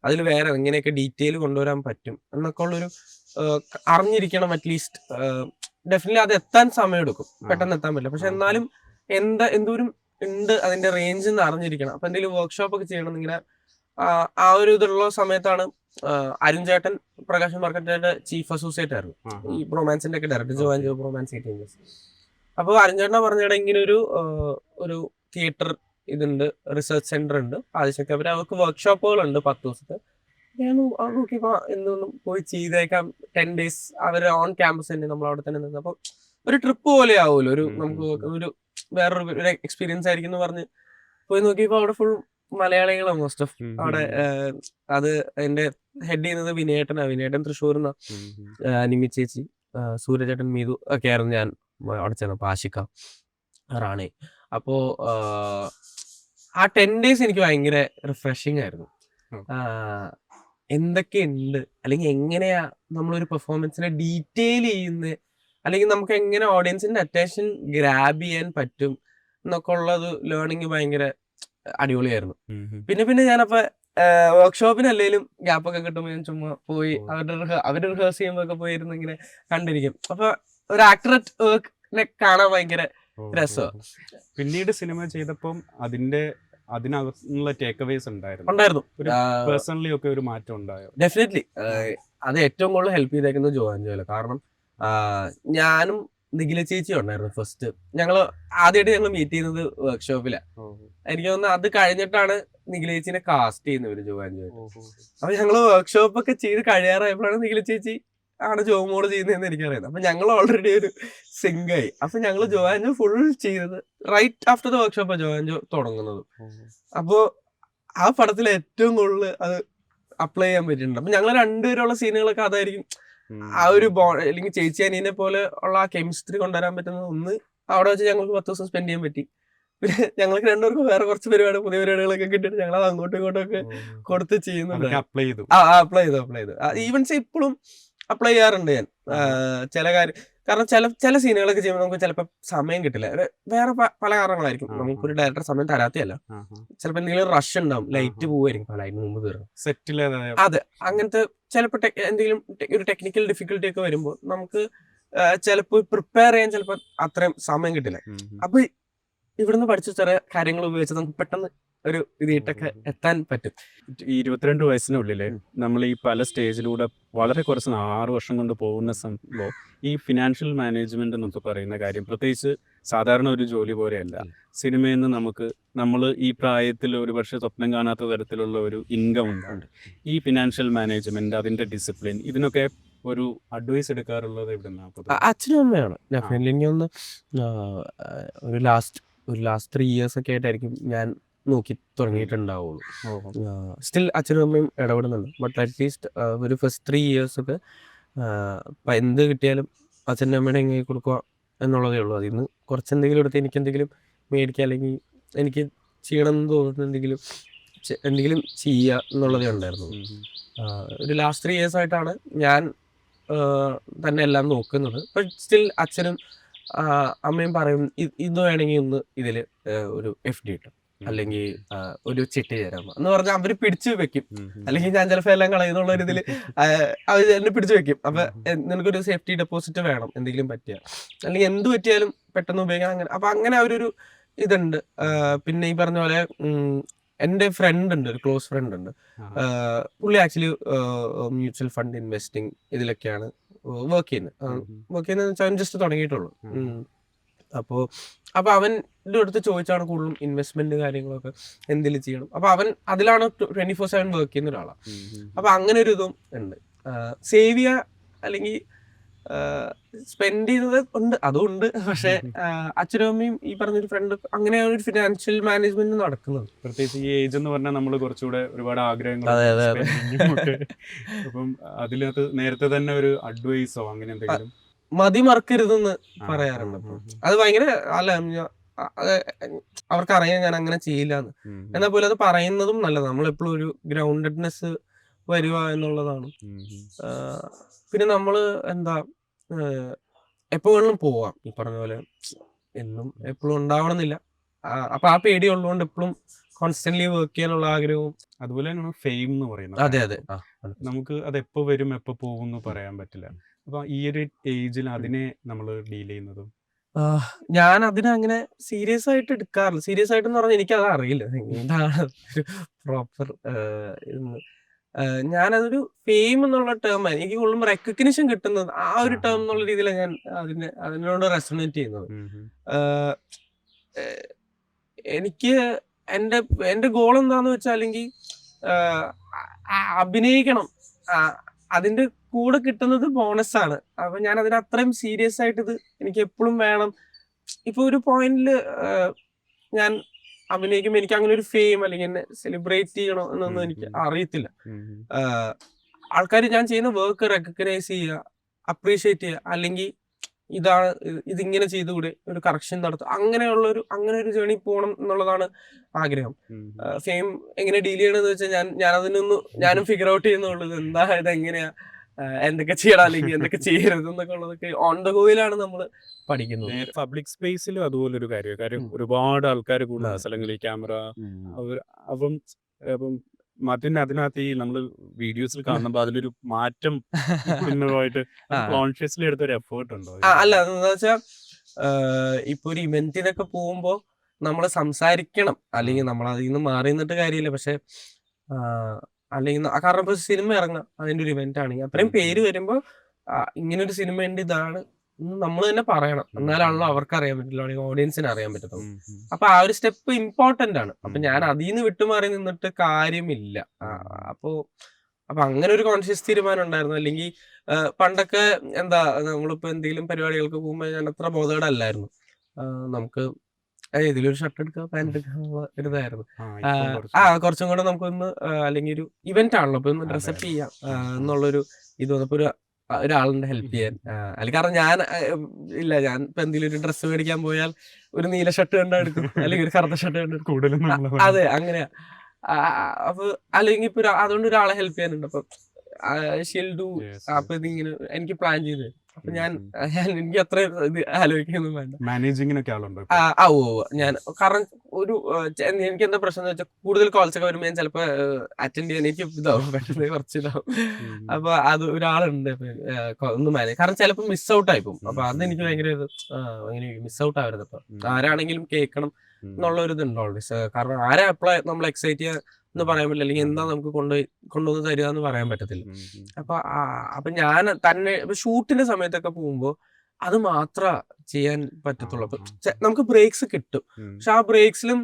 അതിൽ വേറെ എങ്ങനെയൊക്കെ ഡീറ്റെയിൽ കൊണ്ടുവരാൻ പറ്റും എന്നൊക്കെ ഉള്ളൊരു അറിഞ്ഞിരിക്കണം അറ്റ്ലീസ്റ്റ്. ഡെഫിനറ്റ്ലി അത് എത്താൻ സമയമെടുക്കും, പെട്ടെന്ന് എത്താൻ പറ്റില്ല. പക്ഷെ എന്നാലും എന്തോരം ഉണ്ട് അതിന്റെ റേഞ്ച് എന്ന് അറിഞ്ഞിരിക്കണം. അപ്പൊ എന്തെങ്കിലും വർക്ക്ഷോപ്പ് ഒക്കെ ചെയ്യണം ഇങ്ങനെ ആ ഒരു ഇതുള്ള സമയത്താണ് അരുൺ ചേട്ടൻ പ്രകാശൻ മാർക്കറ്റിന്റെ ചീഫ് അസോസിയേറ്റ് ആയിരുന്നു, ഈ ബ്രോമാൻസിന്റെ ഒക്കെ director, Jo and Jo Bromance 18 years. അപ്പോൾ അരുൺ ചേട്ടനെ പറഞ്ഞിട ഇങ്ങനെ ഒരു തിയേറ്റർ ഇതുണ്ട്, റിസർച്ച് സെന്റർ ഉണ്ട് ആദിശക്തി. അവർക്ക് വർക്ക്ഷോപ്പുകളുണ്ട് 10 ദിവസത്തെ. ഞാൻ നോക്കിയപ്പോ എന്തൊന്നും പോയി ചെയ്തേക്കാം. 10 days അവർ ഓൺ ക്യാമ്പസ് തന്നെ, നമ്മൾ അവിടെ തന്നെ നിന്ന്. അപ്പൊ ഒരു ട്രിപ്പ് പോലെ ആവുമല്ലോ, നമുക്ക് ഒരു വേറൊരു എക്സ്പീരിയൻസ് ആയിരിക്കും എന്ന് പറഞ്ഞ് പോയി നോക്കിയപ്പോ അവിടെ ഫുൾ മലയാളികളാണ് മോസ്റ്റ് ഓഫ് അവിടെ. അത് എന്റെ ഹെഡ് ചെയ്യുന്നത് വിനയേട്ടൻ തൃശ്ശൂർ, നിമി ചേച്ചി, സൂര്യചേട്ടൻ, മീതു ഒക്കെ ആയിരുന്നു. ഞാൻ അവിടെ ചെന്നപ്പോ ആഷിക, റാണി. അപ്പോ ആ 10 days എനിക്ക് ഭയങ്കര റിഫ്രഷിങ് ആയിരുന്നു. എന്തൊക്കെയുണ്ട്, അല്ലെങ്കിൽ എങ്ങനെയാ നമ്മളൊരു പെർഫോമൻസിനെ ഡീറ്റെയിൽ ചെയ്യുന്നത്, അല്ലെങ്കിൽ നമുക്ക് എങ്ങനെ ഓഡിയൻസിന്റെ അറ്റൻഷൻ ഗ്രാബ് ചെയ്യാൻ പറ്റും എന്നൊക്കെ ഉള്ളത് ലേണിങ് ഭയങ്കര അടിപൊളിയായിരുന്നു. പിന്നെ ഞാനപ്പോ വർക്ക്ഷോപ്പിനല്ലേലും ഗ്യാപ്പൊക്കെ കിട്ടുമ്പോൾ ഞാൻ ചുമ്മാ പോയി അവര് റിഹേഴ്സ് ചെയ്യുമ്പോ ഒക്കെ പോയിരുന്നു ഇങ്ങനെ കണ്ടിരിക്കും. അപ്പൊ ഒരു ആക്ടർ അറ്റ് വർക്കിനെ കാണാൻ ഭയങ്കര രസമാണ്. പിന്നീട് സിനിമ ചെയ്തപ്പം അതിനകത്തുള്ള ടേക്ക് അവേസ് ഉണ്ടായിരുന്നു. പേഴ്സണലി ഒക്കെ ഒരു മാറ്റം ഉണ്ടായോ? ഡെഫിനറ്റ്ലി. അത് ഏറ്റവും കൂടുതൽ ഹെൽപ്പ് ചെയ്തേക്കുന്നത് ജോ ആൻഡ് ജോയില. കാരണം ഞാനും നിഖില ചേച്ചി ഉണ്ടായിരുന്നു ഫസ്റ്റ്. ആദ്യമായിട്ട് ഞങ്ങൾ മീറ്റ് ചെയ്യുന്നത് വർക്ക്ഷോപ്പിലാണ്. എനിക്ക് തോന്നുന്നു അത് കഴിഞ്ഞിട്ടാണ് നിഖില ചേച്ചിനെ കാസ്റ്റ് ചെയ്യുന്നത് ജോ ആൻഡ് ജോയില. അപ്പൊ ഞങ്ങള് വർക്ക്ഷോപ്പ് ഒക്കെ ചെയ്ത് കഴിയാറായപ്പോഴാണ് നിഖില ചേച്ചി ആണ് ജോ മോള് ചെയ്യുന്നതെന്ന് എനിക്കറിയാം. അപ്പൊ ഞങ്ങൾ ഓൾറെഡി ഒരു സിംഗായി. അപ്പൊ ഞങ്ങൾ ജോ ആൻഡ് ജോ ഫുൾ ചെയ്തത് right after the workshop Jo and Jo തുടങ്ങുന്നത്. അപ്പോ ആ പടത്തിൽ ഏറ്റവും കൂടുതൽ അത് അപ്ലൈ ചെയ്യാൻ പറ്റിയിട്ടുണ്ട്. അപ്പൊ ഞങ്ങൾ രണ്ടുപേരുള്ള സീനുകളൊക്കെ അതായിരിക്കും. ആ ഒരു അല്ലെങ്കിൽ ചേച്ചി അനിയനെ പോലെ ഉള്ള ആ കെമിസ്ട്രി കൊണ്ടുവരാൻ പറ്റുന്നത് ഒന്ന് അവിടെ വെച്ച് ഞങ്ങൾക്ക് 10 ദിവസം സ്പെൻഡ് ചെയ്യാൻ പറ്റി. പിന്നെ ഞങ്ങൾക്ക് രണ്ടുപേർക്കും വേറെ കുറച്ച് പുതിയ പരിപാടികളൊക്കെ കിട്ടിയിട്ട് ഞങ്ങൾ അത് അങ്ങോട്ടും ഇങ്ങോട്ടും ഒക്കെ കൊടുത്ത് ചെയ്യുന്നുണ്ട്. അപ്ലൈ ചെയ്തു. ഈവൻസ് ഇപ്പോഴും അപ്ലൈ ചെയ്യാറുണ്ട് ഞാൻ ചില കാര്യം. കാരണം ചില സീനുകളൊക്കെ ചെയ്യുമ്പോൾ നമുക്ക് ചിലപ്പോൾ സമയം കിട്ടില്ല. വേറെ പല കാരണങ്ങളായിരിക്കും. നമുക്കൊരു ഡയറക്ടർ സമയം തരാത്തല്ല. ചിലപ്പോൾ എന്തെങ്കിലും റഷ് ഉണ്ടാവും, ലൈറ്റ് പോവായിരിക്കും, ലൈറ്റ് മുമ്പ് തീർന്നു സെറ്റിൽ. അതെ, അങ്ങനത്തെ ചിലപ്പോൾ എന്തെങ്കിലും ഒരു ടെക്നിക്കൽ ഡിഫിക്കൽട്ടി ഒക്കെ വരുമ്പോൾ നമുക്ക് ചിലപ്പോൾ പ്രിപ്പയർ ചെയ്യാൻ ചിലപ്പോൾ അത്രയും സമയം കിട്ടില്ല. അപ്പൊ ഇവിടുന്ന് പഠിച്ച ചെറിയ കാര്യങ്ങൾ ഉപയോഗിച്ച് നമുക്ക് പെട്ടെന്ന് ഒരു ഇതിട്ടൊക്കെ എത്താൻ പറ്റും. 22 വയസ്സിനുള്ളില് നമ്മൾ ഈ പല സ്റ്റേജിലൂടെ വളരെ കുറച്ച് 6 വർഷം കൊണ്ട് പോകുന്ന സംഭവം ഈ ഫിനാൻഷ്യൽ മാനേജ്മെന്റ് എന്നൊക്കെ പറയുന്ന കാര്യം പ്രത്യേകിച്ച് സാധാരണ ഒരു ജോലി പോലെയല്ല. സിനിമയിൽ നിന്ന് നമ്മൾ ഈ പ്രായത്തിൽ ഒരു പക്ഷേ സ്വപ്നം കാണാത്ത തരത്തിലുള്ള ഒരു ഇൻകം ഉണ്ട്. ഈ ഫിനാൻഷ്യൽ മാനേജ്മെന്റ്, അതിന്റെ ഡിസിപ്ലിൻ, ഇതിനൊക്കെ ഒരു അഡ്വൈസ് എടുക്കാറുള്ളത് എവിടുന്നാണ്? അച്ഛനും അമ്മയാണ്. ഡെഫിനറ്റ്ലി ഒന്ന് ഒരു ലാസ്റ്റ് 3 years ഒക്കെ ആയിട്ടായിരിക്കും ഞാൻ നോക്കി തുടങ്ങിയിട്ടുണ്ടാവുള്ളൂ. സ്റ്റിൽ അച്ഛനും അമ്മയും ഇടപെടുന്നുണ്ട്. ബട്ട് അറ്റ്ലീസ്റ്റ് ഒരു ഫസ്റ്റ് 3 years ഒക്കെ എന്ത് കിട്ടിയാലും അച്ഛൻ്റെ അമ്മയുടെ എങ്ങനെ കൊടുക്കുക എന്നുള്ളതേ ഉള്ളൂ. അതിൽ നിന്ന് കുറച്ചെന്തെങ്കിലും എടുത്ത് എനിക്ക് എന്തെങ്കിലും മേടിക്കുക, അല്ലെങ്കിൽ എനിക്ക് ചെയ്യണം എന്ന് തോന്നുന്ന എന്തെങ്കിലും ചെയ്യുക എന്നുള്ളതേ ഉണ്ടായിരുന്നു. ഒരു ലാസ്റ്റ് 3 years ആയിട്ടാണ് ഞാൻ തന്നെ എല്ലാം നോക്കുന്നത്. ബട്ട് സ്റ്റിൽ അച്ഛനും അമ്മയും പറയും ഇത് വേണമെങ്കിൽ ഒന്ന് ഇതിൽ ഒരു FD ഇട്ടു, അല്ലെങ്കിൽ ഒരു ചിട്ടി തരാമോ എന്ന് പറഞ്ഞാൽ അവര് പിടിച്ചു വെക്കും. അല്ലെങ്കിൽ ഞാൻ ചിലപ്പോൾ എല്ലാം കളയുന്നുള്ള ഒരു ഇതിൽ അവർ എന്നെ പിടിച്ചു വെക്കും. അപ്പൊ നിനക്കൊരു സേഫ്റ്റി ഡെപ്പോസിറ്റ് വേണം, എന്തെങ്കിലും പറ്റിയ, അല്ലെങ്കിൽ എന്ത് പറ്റിയാലും പെട്ടെന്ന് ഉപയോഗിക്കാം. അങ്ങനെ അവരൊരു ഇതുണ്ട്. പിന്നെ ഈ പറഞ്ഞ പോലെ എൻ്റെ ഫ്രണ്ട് ഉണ്ട്, ഒരു ക്ലോസ് ഫ്രണ്ട് ഉണ്ട്. പുള്ളി ആക്ച്വലി മ്യൂച്വൽ ഫണ്ട് ഇൻവെസ്റ്റിംഗ് ഇതിലൊക്കെയാണ് വർക്ക് ചെയ്യുന്നത് വെച്ചാൽ അവൻ ജസ്റ്റ് തുടങ്ങിയിട്ടുള്ളൂ. അപ്പൊ അവൻ്റെ അടുത്ത് ചോദിച്ചാണ് കൂടുതലും ഇൻവെസ്റ്റ്മെന്റ് കാര്യങ്ങളൊക്കെ എന്തെങ്കിലും ചെയ്യണം. അപ്പൊ അവൻ അതിലാണ് 24/7 വർക്ക് ചെയ്യുന്ന ഒരാളാണ്. അപ്പൊ അങ്ങനെ ഒരു ഇതും ഉണ്ട്. സേവ് ചെയ്യുക അല്ലെങ്കിൽ സ്പെൻഡ് ചെയ്യുന്നത് ഉണ്ട്, അതും ഉണ്ട്. പക്ഷെ അച്ഛനും അമ്മയും ഈ പറഞ്ഞൊരു ഫ്രണ്ട് അങ്ങനെയാണ് ഒരു ഫിനാൻഷ്യൽ മാനേജ്മെന്റ് നടക്കുന്നത്. പ്രത്യേകിച്ച് ഈ ഏജ് എന്ന് പറഞ്ഞാൽ നമ്മൾ കുറച്ചുകൂടെ ഒരുപാട് ആഗ്രഹങ്ങൾ. അപ്പം അതിനകത്ത് നേരത്തെ തന്നെ ഒരു അഡ്വൈസോ അങ്ങനെ എന്തെങ്കിലും മതി മറക്കരുതെന്ന് പറയാറുണ്ട്. അത് ഭയങ്കര അവർക്കറിയാം ഞാൻ അങ്ങനെ ചെയ്യില്ലാന്ന്. എന്നാൽ പോലും അത് പറയുന്നതും നല്ലതാണ്. നമ്മളെപ്പോഴും ഒരു ഗ്രൗണ്ടഡ്നെസ് വരിക എന്നുള്ളതാണ്. പിന്നെ നമ്മള് എപ്പോ വേണമെങ്കിലും പോവാം. ഈ പറഞ്ഞ പോലെ എന്നും എപ്പോഴും ഉണ്ടാവണമെന്നില്ല. അപ്പൊ ആ പേടി ഉള്ളതുകൊണ്ട് എപ്പോഴും കോൺസ്റ്റന്റ്ലി വർക്ക് ചെയ്യാനുള്ള ആഗ്രഹവും. അതുപോലെ തന്നെയാണ് ഫെയിം എന്ന് പറയുന്നത്. അതെ അതെ നമുക്ക് അത് എപ്പോ വരും എപ്പോ പോകും എന്ന് പറയാൻ പറ്റില്ല. അപ്പൊ ഈ ഒരു ഏജിൽ അതിനെ നമ്മൾ ഡീൽ ചെയ്യുന്നതും ഞാൻ അതിനെ അങ്ങനെ സീരിയസ് ആയിട്ട് എടുക്കാറില്ല. സീരിയസ് ആയിട്ട് എന്ന് പറഞ്ഞാൽ എനിക്കത് അറിയില്ല എന്താണ് ഒരു പ്രോപ്പർ. ഞാനതൊരു ഫെയിം എന്നുള്ള ടേം എനിക്ക് കൂടുതലും റെക്കഗ്നിഷൻ കിട്ടുന്നത് ആ ഒരു ടേം എന്നുള്ള രീതിയിലാണ് ഞാൻ അതിനോട് റെസൊണേറ്റ് ചെയ്യുന്നത്. ആഹ് ഏഹ് എനിക്ക് എന്റെ എന്റെ ഗോൾ എന്താന്ന് വെച്ചാൽ അല്ലെങ്കിൽ അഭിനയിക്കണം. അതിന്റെ കൂടെ കിട്ടുന്നത് ബോണസ് ആണ്. അപ്പൊ ഞാൻ അതിന് അത്രയും സീരിയസ് ആയിട്ട് ഇത് എനിക്ക് എപ്പോഴും വേണം. ഇപ്പൊ ഒരു പോയിന്റില് ഞാൻ അഭിനയിക്കുമ്പോൾ എനിക്ക് അങ്ങനെ ഒരു ഫെയിം അല്ലെങ്കിൽ എന്നെ സെലിബ്രേറ്റ് ചെയ്യണോ എന്നൊന്നും എനിക്ക് അറിയത്തില്ല. ആൾക്കാർ ഞാൻ ചെയ്യുന്ന വർക്ക് റെക്കഗ്നൈസ് ചെയ്യുക, അപ്രീഷിയേറ്റ് ചെയ്യുക, അല്ലെങ്കിൽ ഇതാണ് ഇതിങ്ങനെ ചെയ്തുകൂടെ, ഒരു കറക്ഷൻ നടത്തുക, അങ്ങനെ ഒരു ജേണി പോകണം എന്നുള്ളതാണ് ആഗ്രഹം. ഫെയിം എങ്ങനെ ഡീൽ ചെയ്യണമെന്ന് വെച്ചാൽ ഞാനും ഫിഗർ ഔട്ട് ചെയ്യുന്നുള്ളത് എന്താ, ഇതെങ്ങനെയാ, എന്തൊക്കെ ചെയ്യണം അല്ലെങ്കിൽ എന്തൊക്കെ ചെയ്യരുത് എന്നൊക്കെ ഉള്ളതൊക്കെ ഓൺ ദ ഗോയിലാണ് നമ്മൾ പഠിക്കുന്നത്. പബ്ലിക് സ്പേസിലും അതുപോലൊരു കാര്യം ഒരുപാട് ആൾക്കാർ കൂടുന്ന സ്ഥലങ്ങളിൽ ക്യാമറ അപ്പം അപ്പം അതിനകത്ത് ഈ നമ്മൾ വീഡിയോസിൽ കാണുമ്പോൾ അതിലൊരു മാറ്റം കോൺഷ്യസ്ലി എടുത്തൊരു എഫേർട്ട് ഉണ്ടോ? അല്ല, എന്താ വെച്ചാൽ ഇപ്പൊ ഒരു ഇവന്റിനൊക്കെ പോകുമ്പോ നമ്മൾ സംസാരിക്കണം, അല്ലെങ്കിൽ നമ്മൾ അതിൽ നിന്ന് മാറി നിന്നിട്ട് കാര്യമില്ല. പക്ഷെ അല്ലെങ്കിൽ കാരണം ഇപ്പൊ സിനിമ ഇറങ്ങാം, അതിന്റെ ഒരു ഇവന്റ് ആണെങ്കിൽ അത്രയും പേര് വരുമ്പോ ഇങ്ങനൊരു സിനിമ ഉണ്ട്, ഇതാണ് നമ്മൾ തന്നെ പറയണം. എന്നാലാണല്ലോ അവർക്ക് അറിയാൻ പറ്റില്ല, അല്ലെങ്കിൽ ഓഡിയൻസിന് അറിയാൻ പറ്റത്തുള്ളൂ. അപ്പൊ ആ ഒരു സ്റ്റെപ്പ് ഇമ്പോർട്ടന്റ് ആണ്. അപ്പൊ ഞാൻ അതിൽ നിന്ന് വിട്ടുമാറി നിന്നിട്ട് കാര്യമില്ല. അപ്പൊ അങ്ങനെ ഒരു കോൺഷ്യസ് തീരുമാനം ഉണ്ടായിരുന്നു. അല്ലെങ്കിൽ പണ്ടൊക്കെ എന്താ, നമ്മളിപ്പോ എന്തെങ്കിലും പരിപാടികൾക്ക് പോകുമ്പോൾ ഞാൻ അത്ര ബോധേഡല്ലായിരുന്നു. നമുക്ക് ഇതിലൊരു ഷർട്ട് എടുക്കുക, പാന്റ് എടുക്കുക ഒരിതായിരുന്നു. കുറച്ചും കൂടെ നമുക്കൊന്ന് അല്ലെങ്കിൽ ഒരു ഇവന്റ് ആണല്ലോ, അപ്പൊ ഒന്ന് ഡ്രസ്സപ്പ് ചെയ്യാം എന്നുള്ളൊരു ഇത് വന്നപ്പോ ഒരാളുടെ ഹെൽപ്പ് ചെയ്യാൻ. അല്ലെങ്കിൽ കാരണം ഞാൻ ഇപ്പൊ എന്തെങ്കിലും ഒരു ഡ്രസ്സ് മേടിക്കാൻ പോയാൽ ഒരു നീല ഷർട്ട് കണ്ടാ എടുക്കും, അല്ലെങ്കിൽ ഒരു കറുത്ത ഷർട്ട് കണ്ടാ എടുക്കും. അതെ, അങ്ങനെയാ. അപ്പൊ അല്ലെങ്കിൽ ഇപ്പൊ അതുകൊണ്ട് ഒരാളെ ഹെൽപ്പ് ചെയ്യാനുണ്ട്. അപ്പൊ അപ്പൊ ഇതിങ്ങനെ എനിക്ക് പ്ലാൻ ചെയ്ത്, അപ്പൊ ഞാൻ എനിക്ക് അത്ര ഇത് ആലോചിക്കൊന്നും വേണ്ട. മാനേജിങ്ങിനൊക്കെ ആളുണ്ടോ? ഞാൻ കാരണം എനിക്ക് എന്താ പ്രശ്നം എന്ന് വെച്ചാൽ, കൂടുതൽ കോൾസ് ഒക്കെ വരുമ്പോൾ ഞാൻ ചിലപ്പോ അറ്റൻഡ് ചെയ്യാൻ എനിക്ക് ഇതാവും, പെട്ടെന്ന് കുറച്ച് ഇതാവും. അപ്പൊ അത് ഒരാളുണ്ട് ഒന്ന് മാനേജ്, കാരണം ചിലപ്പോ മിസ് ഔട്ട് ആയി പോകും. അപ്പൊ അതെനിക്ക് ഭയങ്കര അങ്ങനെ മിസ് ഔട്ട് ആവരുത്. അപ്പൊ ആരാണെങ്കിലും കേൾക്കണം എന്നുള്ള ഒരു ഇതുണ്ട് ഓൾവേസ്. കാരണം ആരെ അപ്ലൈ നമ്മൾ എക്സൈറ്റ് ചെയ്യാൻ എന്ന് പറയാൻ പറ്റില്ല, അല്ലെങ്കിൽ എന്താ നമുക്ക് കൊണ്ടുവന്ന് തരിക എന്ന് പറയാൻ പറ്റത്തില്ല. അപ്പൊ ഞാൻ തന്നെ ഷൂട്ടിന്റെ സമയത്തൊക്കെ പോകുമ്പോ അത് മാത്രമേ ചെയ്യാൻ പറ്റത്തുള്ളൂ. അപ്പൊ നമുക്ക് ബ്രേക്സ് കിട്ടും, പക്ഷെ ആ ബ്രേക്സിലും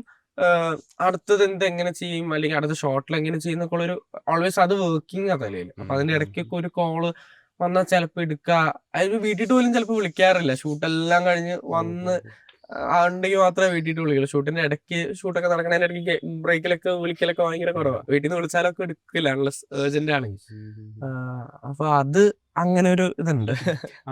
അടുത്തത് എങ്ങനെ ചെയ്യും, അല്ലെങ്കിൽ അടുത്ത ഷോട്ടിൽ എങ്ങനെ ചെയ്യുന്നൊക്കെ ഉള്ളൊരു ഓൾവേസ് അത് വർക്കിംഗ് ആ തലയിൽ. അപ്പൊ അതിന്റെ ഇടയ്ക്കൊക്കെ ഒരു കോള് വന്നാൽ ചിലപ്പോ എടുക്കുക, അതിന് വീട്ടിട്ട് പോലും ചിലപ്പോ വിളിക്കാറില്ല. ഷൂട്ടെല്ലാം കഴിഞ്ഞ് വന്ന് ഉണ്ടെങ്കിൽ മാത്രമേ വീട്ടിട്ട് വിളിക്കുള്ളൂ. ഷൂട്ടിന്റെ ഇടയ്ക്ക് ഷൂട്ടൊക്കെ നടക്കണതിന്റെ ഇടയ്ക്ക് ബ്രേക്കിലൊക്കെ വിളിക്കലൊക്കെ ഭയങ്കര കുറവാണ്. വീട്ടിൽ നിന്ന് വിളിച്ചാലൊക്കെ എടുക്കില്ല, അൺലെസ് ഏർജന്റ് ആണെങ്കിൽ. അപ്പൊ അത് അങ്ങനെ ഒരു ഇതുണ്ട്.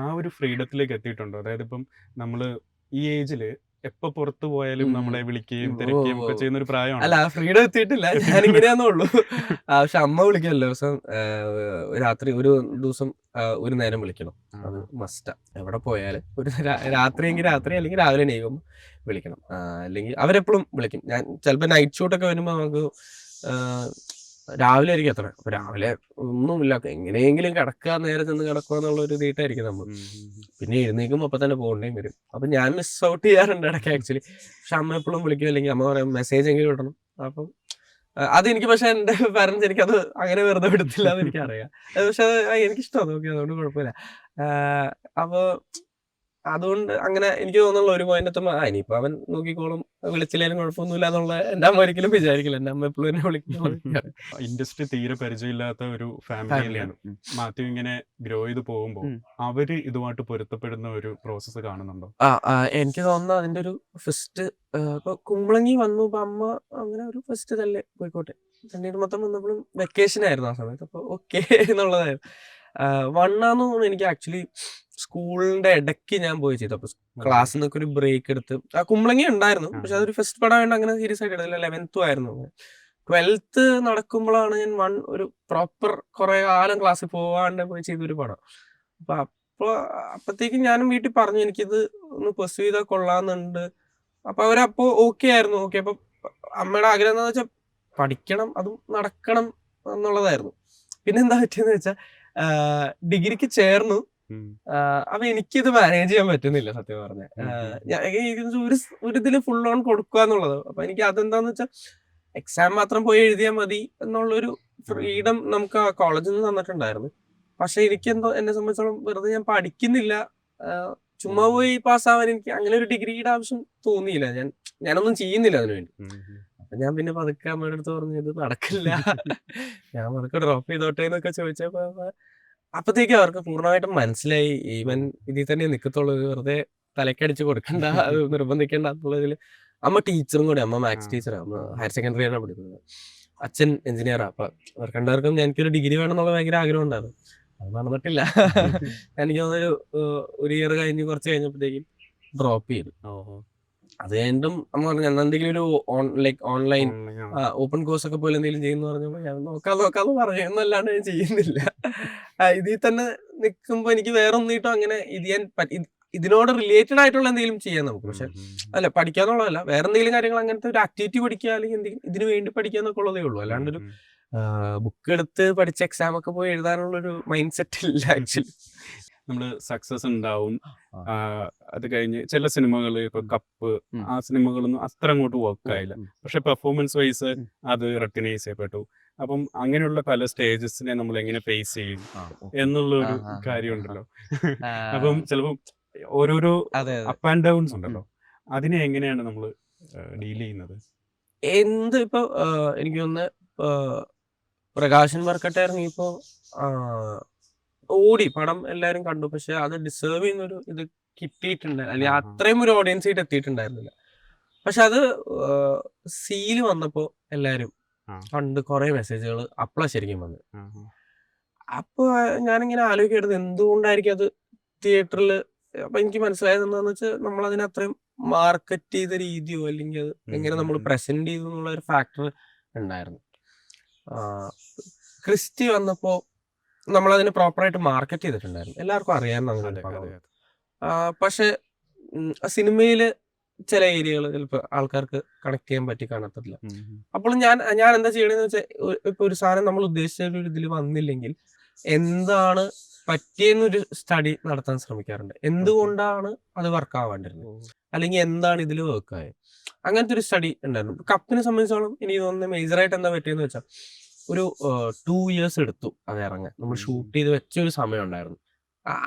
ആ ഒരു ഫ്രീഡത്തിലേക്ക് എത്തിയിട്ടുണ്ടോ? അതായത് ഇപ്പം നമ്മള് ഈ ഏജില് എപ്പോ പുറത്തു പോയാലും നമ്മളെ വിളിക്കുകയും തിരക്കുകയും ഒക്കെ ചെയ്യുന്ന ഒരു പ്രായമാണ്. അല്ല, ഫ്രീഡം എത്തിയിട്ടില്ല, ഞാനിങ്ങനെയാന്നേ ഉള്ളൂ. പക്ഷെ അമ്മ വിളിക്കല്ലോ ദിവസം, രാത്രി ഒരു ദിവസം ഒരു നേരം വിളിക്കണം, അത് മസ്റ്റാ. എവിടെ പോയാലും ഒരു രാത്രിയെങ്കിൽ രാത്രി, അല്ലെങ്കിൽ രാവിലെ നെയ്യും വിളിക്കണം. അല്ലെങ്കിൽ അവരെപ്പോഴും വിളിക്കും. ഞാൻ ചിലപ്പോ നൈറ്റ് ഷൂട്ടൊക്കെ വരുമ്പോ നമുക്ക് രാവിലെ ആയിരിക്കും എത്ര, അപ്പൊ രാവിലെ ഒന്നുമില്ല, എങ്ങനെയെങ്കിലും കിടക്കുക, നേരെ ചെന്ന് കിടക്കുക എന്നുള്ള ഒരു നീട്ടായിരിക്കും നമ്മൾ. പിന്നെ എഴുന്നേക്കും അപ്പൊ തന്നെ പോകേണ്ടിയും വരും. അപ്പൊ ഞാൻ മിസ് ഔട്ട് ചെയ്യാറുണ്ട് ഇടയ്ക്ക് ആക്ച്വലി. പക്ഷെ അമ്മ എപ്പോഴും വിളിക്കും, അല്ലെങ്കിൽ അമ്മ പറയും മെസ്സേജ് എങ്കിലും ഇടണം. അപ്പം അതെനിക്ക്, പക്ഷെ എന്റെ പാരന്റ്സ് എനിക്കത് അങ്ങനെ വെറുതെ വിടത്തില്ല എന്ന് എനിക്കറിയാം. പക്ഷെ എനിക്കിഷ്ടമാണ്, നോക്കി, അതുകൊണ്ട് കുഴപ്പമില്ല. അപ്പൊ അതുകൊണ്ട് അങ്ങനെ എനിക്ക് തോന്നുന്നുള്ള ഒരു പോയിന്റ് എത്തുമ്പോ ഇനിയിപ്പോ അവൻ നോക്കിക്കോളും, വിളിച്ചില്ലേലും കുഴപ്പമൊന്നുമില്ല എന്നുള്ള എന്റെ അമ്മ ഒരിക്കലും വിചാരിക്കില്ല. എന്റെ അമ്മ എപ്പോഴും എന്നെ വിളിക്കുന്നത്. ഇൻഡസ്ട്രി തീരെ പരിചയമില്ലാത്ത ഒരു ഫാമിലിയാണ് മാത്യു ഇങ്ങനെ ഗ്രോ ചെയ്ത് പോകുമ്പോൾ അവര് ഇതുമായിട്ട് പൊരുത്തപ്പെടുന്ന ഒരു പ്രോസസ്സ് കാണുന്നുണ്ടോ? എനിക്ക് തോന്നുന്നു അതിന്റെ ഒരു ഫസ്റ്റ് ഇപ്പൊ കുമ്പളങ്ങി വന്നു, ഇപ്പൊ അമ്മ അങ്ങനെ ഒരു ഫസ്റ്റ് തന്നെ പോയിക്കോട്ടെ, പിന്നീട് മൊത്തം വന്നപ്പോഴും വെക്കേഷൻ ആയിരുന്നു ആ സമയത്ത്. അപ്പൊ ഓക്കെ എന്നുള്ളതായിരുന്നു. വണ്ണാന്ന് തോന്നുന്നു എനിക്ക് ആക്ച്വലി സ്കൂളിന്റെ ഇടയ്ക്ക് ഞാൻ പോയി ചെയ്തു. അപ്പൊ ക്ലാസ്സിൽ നിന്നൊക്കെ ഒരു ബ്രേക്ക് എടുത്ത്, കുമ്പളങ്ങി ഉണ്ടായിരുന്നു, പക്ഷെ അതൊരു ഫസ്റ്റ് പടമായിട്ട് അങ്ങനെ സീരിയസ് ആയിട്ട് എടുത്തില്ല. 11th ആയിരുന്നു. 12th നടക്കുമ്പോഴാണ് ഞാൻ ഒരു പ്രോപ്പർ കുറെ കാലം ക്ലാസ്സിൽ പോവാണ്ട് പോയി ചെയ്തൊരു പടം. അപ്പൊ അപ്പോൾ അപ്പത്തേക്കും ഞാനും വീട്ടിൽ പറഞ്ഞു എനിക്കിത് ഒന്ന് പെർസ്യൂ ചെയ്താൽ കൊള്ളാമെന്നുണ്ട്. അപ്പൊ അവരപ്പോ ഓക്കെ ആയിരുന്നു. ഓക്കെ, അപ്പൊ അമ്മയുടെ ആഗ്രഹം എന്താന്ന് വെച്ചാൽ പഠിക്കണം, അതും നടക്കണം എന്നുള്ളതായിരുന്നു. പിന്നെ എന്താ പറ്റിയെന്ന് വെച്ചാൽ ഡിഗ്രിക്ക് ചേർന്നു. അപ്പൊ എനിക്കിത് മാനേജ് ചെയ്യാൻ പറ്റുന്നില്ല സത്യം പറഞ്ഞ. ഒരു ഇതില് ഫുൾ ഓൺ കൊടുക്കുക എന്നുള്ളത്. അപ്പൊ എനിക്ക് അതെന്താന്ന് വെച്ചാൽ എക്സാം മാത്രം പോയി എഴുതിയാൽ മതി എന്നുള്ളൊരു ഫ്രീഡം നമുക്ക് ആ കോളേജിൽ നിന്ന് തന്നിട്ടുണ്ടായിരുന്നു. പക്ഷെ എനിക്കെന്തോ എന്നെ സംബന്ധിച്ചോളം വെറുതെ ഞാൻ പഠിക്കുന്നില്ല, ചുമ്മാ പോയി പാസ്സാവാൻ എനിക്ക് അങ്ങനെ ഒരു ഡിഗ്രിയുടെ ആവശ്യം തോന്നിയില്ല. ഞാനൊന്നും ചെയ്യുന്നില്ല അതിനുവേണ്ടി. അപ്പൊ ഞാൻ പിന്നെ പതുക്കെ അമ്മയുടെ അടുത്ത് പറഞ്ഞു ഇത് നടക്കില്ല, ഞാൻ പതുക്കെ ഡ്രോപ്പ് ചെയ്തോട്ടെ എന്നൊക്കെ ചോദിച്ചപ്പോ അപ്പത്തേക്കും അവർക്ക് പൂർണ്ണമായിട്ടും മനസ്സിലായി ഇവൻ ഇതിൽ തന്നെ നിൽക്കത്തുള്ളൂ, വെറുതെ തലക്കടിച്ച് കൊടുക്കണ്ട, അത് നിർബന്ധിക്കേണ്ട എന്നുള്ളതിൽ. അമ്മ ടീച്ചറും കൂടെ, അമ്മ മാത്സ് ടീച്ചറാണ്, അമ്മ ഹയർ സെക്കൻഡറി ആണ് പഠിക്കുന്നത്, അച്ഛൻ എഞ്ചിനീയറാണ്. അപ്പൊ അവർക്ക് രണ്ടുപേർക്കും എനിക്കൊരു ഡിഗ്രി വേണമെന്നുള്ള ഭയങ്കര ആഗ്രഹം ഉണ്ടായിരുന്നു. അത് നടന്നിട്ടില്ല. എനിക്ക് തോന്നുന്നൊരു ഒരു ഇയർ കഴിഞ്ഞ് കുറച്ച് കഴിഞ്ഞപ്പോഴത്തേക്കും ഡ്രോപ്പ് ചെയ്തു. അത് കഴിഞ്ഞിട്ടും അമ്മ പറഞ്ഞു എന്തെങ്കിലും ഒരു ഓൺലൈൻ ഓപ്പൺ കോഴ്സ് ഒക്കെ പോലെ എന്തെങ്കിലും ചെയ്യുന്ന പറഞ്ഞപ്പോൾ ഞാൻ നോക്കാന്ന് പറഞ്ഞു എന്നല്ലാണ്ട് ഞാൻ ചെയ്യുന്നില്ല. ഇതിൽ തന്നെ നിൽക്കുമ്പോ എനിക്ക് വേറെ ഒന്നിട്ടോ അങ്ങനെ ഇത് ഞാൻ ഇതിനോട് റിലേറ്റഡ് ആയിട്ടുള്ള എന്തെങ്കിലും ചെയ്യാം നമുക്ക്. പക്ഷെ അല്ല പഠിക്കാന്നുള്ളതല്ല, വേറെ എന്തെങ്കിലും കാര്യങ്ങൾ അങ്ങനത്തെ ഒരു ആക്ടിവിറ്റി പഠിക്കുക, അല്ലെങ്കിൽ എന്തെങ്കിലും ഇതിനു വേണ്ടി പഠിക്കുക എന്നൊക്കെ ഉള്ളതേ ഉള്ളൂ. അല്ലാണ്ടൊരു ബുക്ക് എടുത്ത് പഠിച്ച് എക്സാം ഒക്കെ പോയി എഴുതാനുള്ളൊരു മൈൻഡ് സെറ്റ് ഇല്ല ആക്ച്വലി. നമ്മള് സക്സസ് ഉണ്ടാവും, അത് കഴിഞ്ഞ് ചില സിനിമകൾ ഇപ്പൊ കപ്പ്, ആ സിനിമകളൊന്നും അത്ര അങ്ങോട്ട് വർക്ക് ആയില്ല, പക്ഷെ പെർഫോമൻസ് വൈസ് അത് റെക്കഗ്നൈസ് ചെയ്യപ്പെട്ടു. അപ്പം അങ്ങനെയുള്ള പല സ്റ്റേജസിനെ നമ്മൾ എങ്ങനെ ഫേസ് ചെയ്യും എന്നുള്ള ഒരു കാര്യമുണ്ടല്ലോ. അപ്പം ചിലപ്പോൾ ഓരോരോ അപ്പ് ആൻഡ് ഡൗൺസ് ഉണ്ടല്ലോ, അതിനെ എങ്ങനെയാണ് നമ്മൾ ഡീൽ ചെയ്യുന്നത്? എന്ത് ഇപ്പൊ എനിക്ക് തോന്നുന്നു പ്രകാശൻ വർക്കട്ടെ ഇറങ്ങിയപ്പോ ഓടി പടം എല്ലാരും കണ്ടു, പക്ഷെ അത് ഡിസേർവ് ചെയ്യുന്നൊരു ഇത് കിട്ടിയിട്ടുണ്ട്, അല്ലെങ്കിൽ അത്രയും ഒരു ഓഡിയൻസ് ആയിട്ട് എത്തിയിട്ടുണ്ടായിരുന്നില്ല. പക്ഷെ അത് സീല് വന്നപ്പോ എല്ലാരും കണ്ട് കുറെ മെസ്സേജുകൾ അപ്പളാ ശരിക്കും വന്നത്. അപ്പൊ ഞാനിങ്ങനെ ആലോചിക്കരുത് എന്തുകൊണ്ടായിരിക്കും അത് തിയേറ്ററിൽ. അപ്പൊ എനിക്ക് മനസ്സിലായത് എന്താന്ന് വെച്ചാൽ നമ്മൾ അതിനെ അത്രയും മാർക്കറ്റ് ചെയ്ത രീതിയോ അല്ലെങ്കിൽ അത് എങ്ങനെ നമ്മൾ പ്രസന്റ് ചെയ്തു എന്നുള്ള ഒരു ഫാക്ടർ ഉണ്ടായിരുന്നു. ക്രിസ്റ്റി വന്നപ്പോ നമ്മളതിന് പ്രോപ്പറായിട്ട് മാർക്കറ്റ് ചെയ്തിട്ടുണ്ടായിരുന്നു, എല്ലാവർക്കും അറിയാവുന്ന. പക്ഷെ സിനിമയില് ചില ഏരിയകൾ ചിലപ്പോൾ ആൾക്കാർക്ക് കണക്ട് ചെയ്യാൻ പറ്റി കാണത്തില്ല. അപ്പോൾ ഞാൻ എന്താ ചെയ്യണമെന്ന് വെച്ചാൽ ഇപ്പൊ ഒരു സാധനം നമ്മൾ ഉദ്ദേശിച്ച ഒരു ഇതിൽ വന്നില്ലെങ്കിൽ എന്താണ് പറ്റിയെന്നൊരു സ്റ്റഡി നടത്താൻ ശ്രമിക്കാറുണ്ട്. എന്തുകൊണ്ടാണ് അത് വർക്ക് ആവാണ്ടിരുന്നത്, അല്ലെങ്കിൽ എന്താണ് ഇതിൽ വർക്ക് ആയത്, അങ്ങനത്തെ ഒരു സ്റ്റഡി ഉണ്ടായിരുന്നു. കപ്പിനെ സംബന്ധിച്ചോളം എനിക്ക് തോന്നുന്നത് മേജറായിട്ട് എന്താ പറ്റിയെന്ന് വെച്ചാൽ ഒരു 2 years എടുത്തു അത് ഇറങ്ങാൻ. നമ്മൾ ഷൂട്ട് ചെയ്ത് വെച്ചൊരു സമയം ഉണ്ടായിരുന്നു.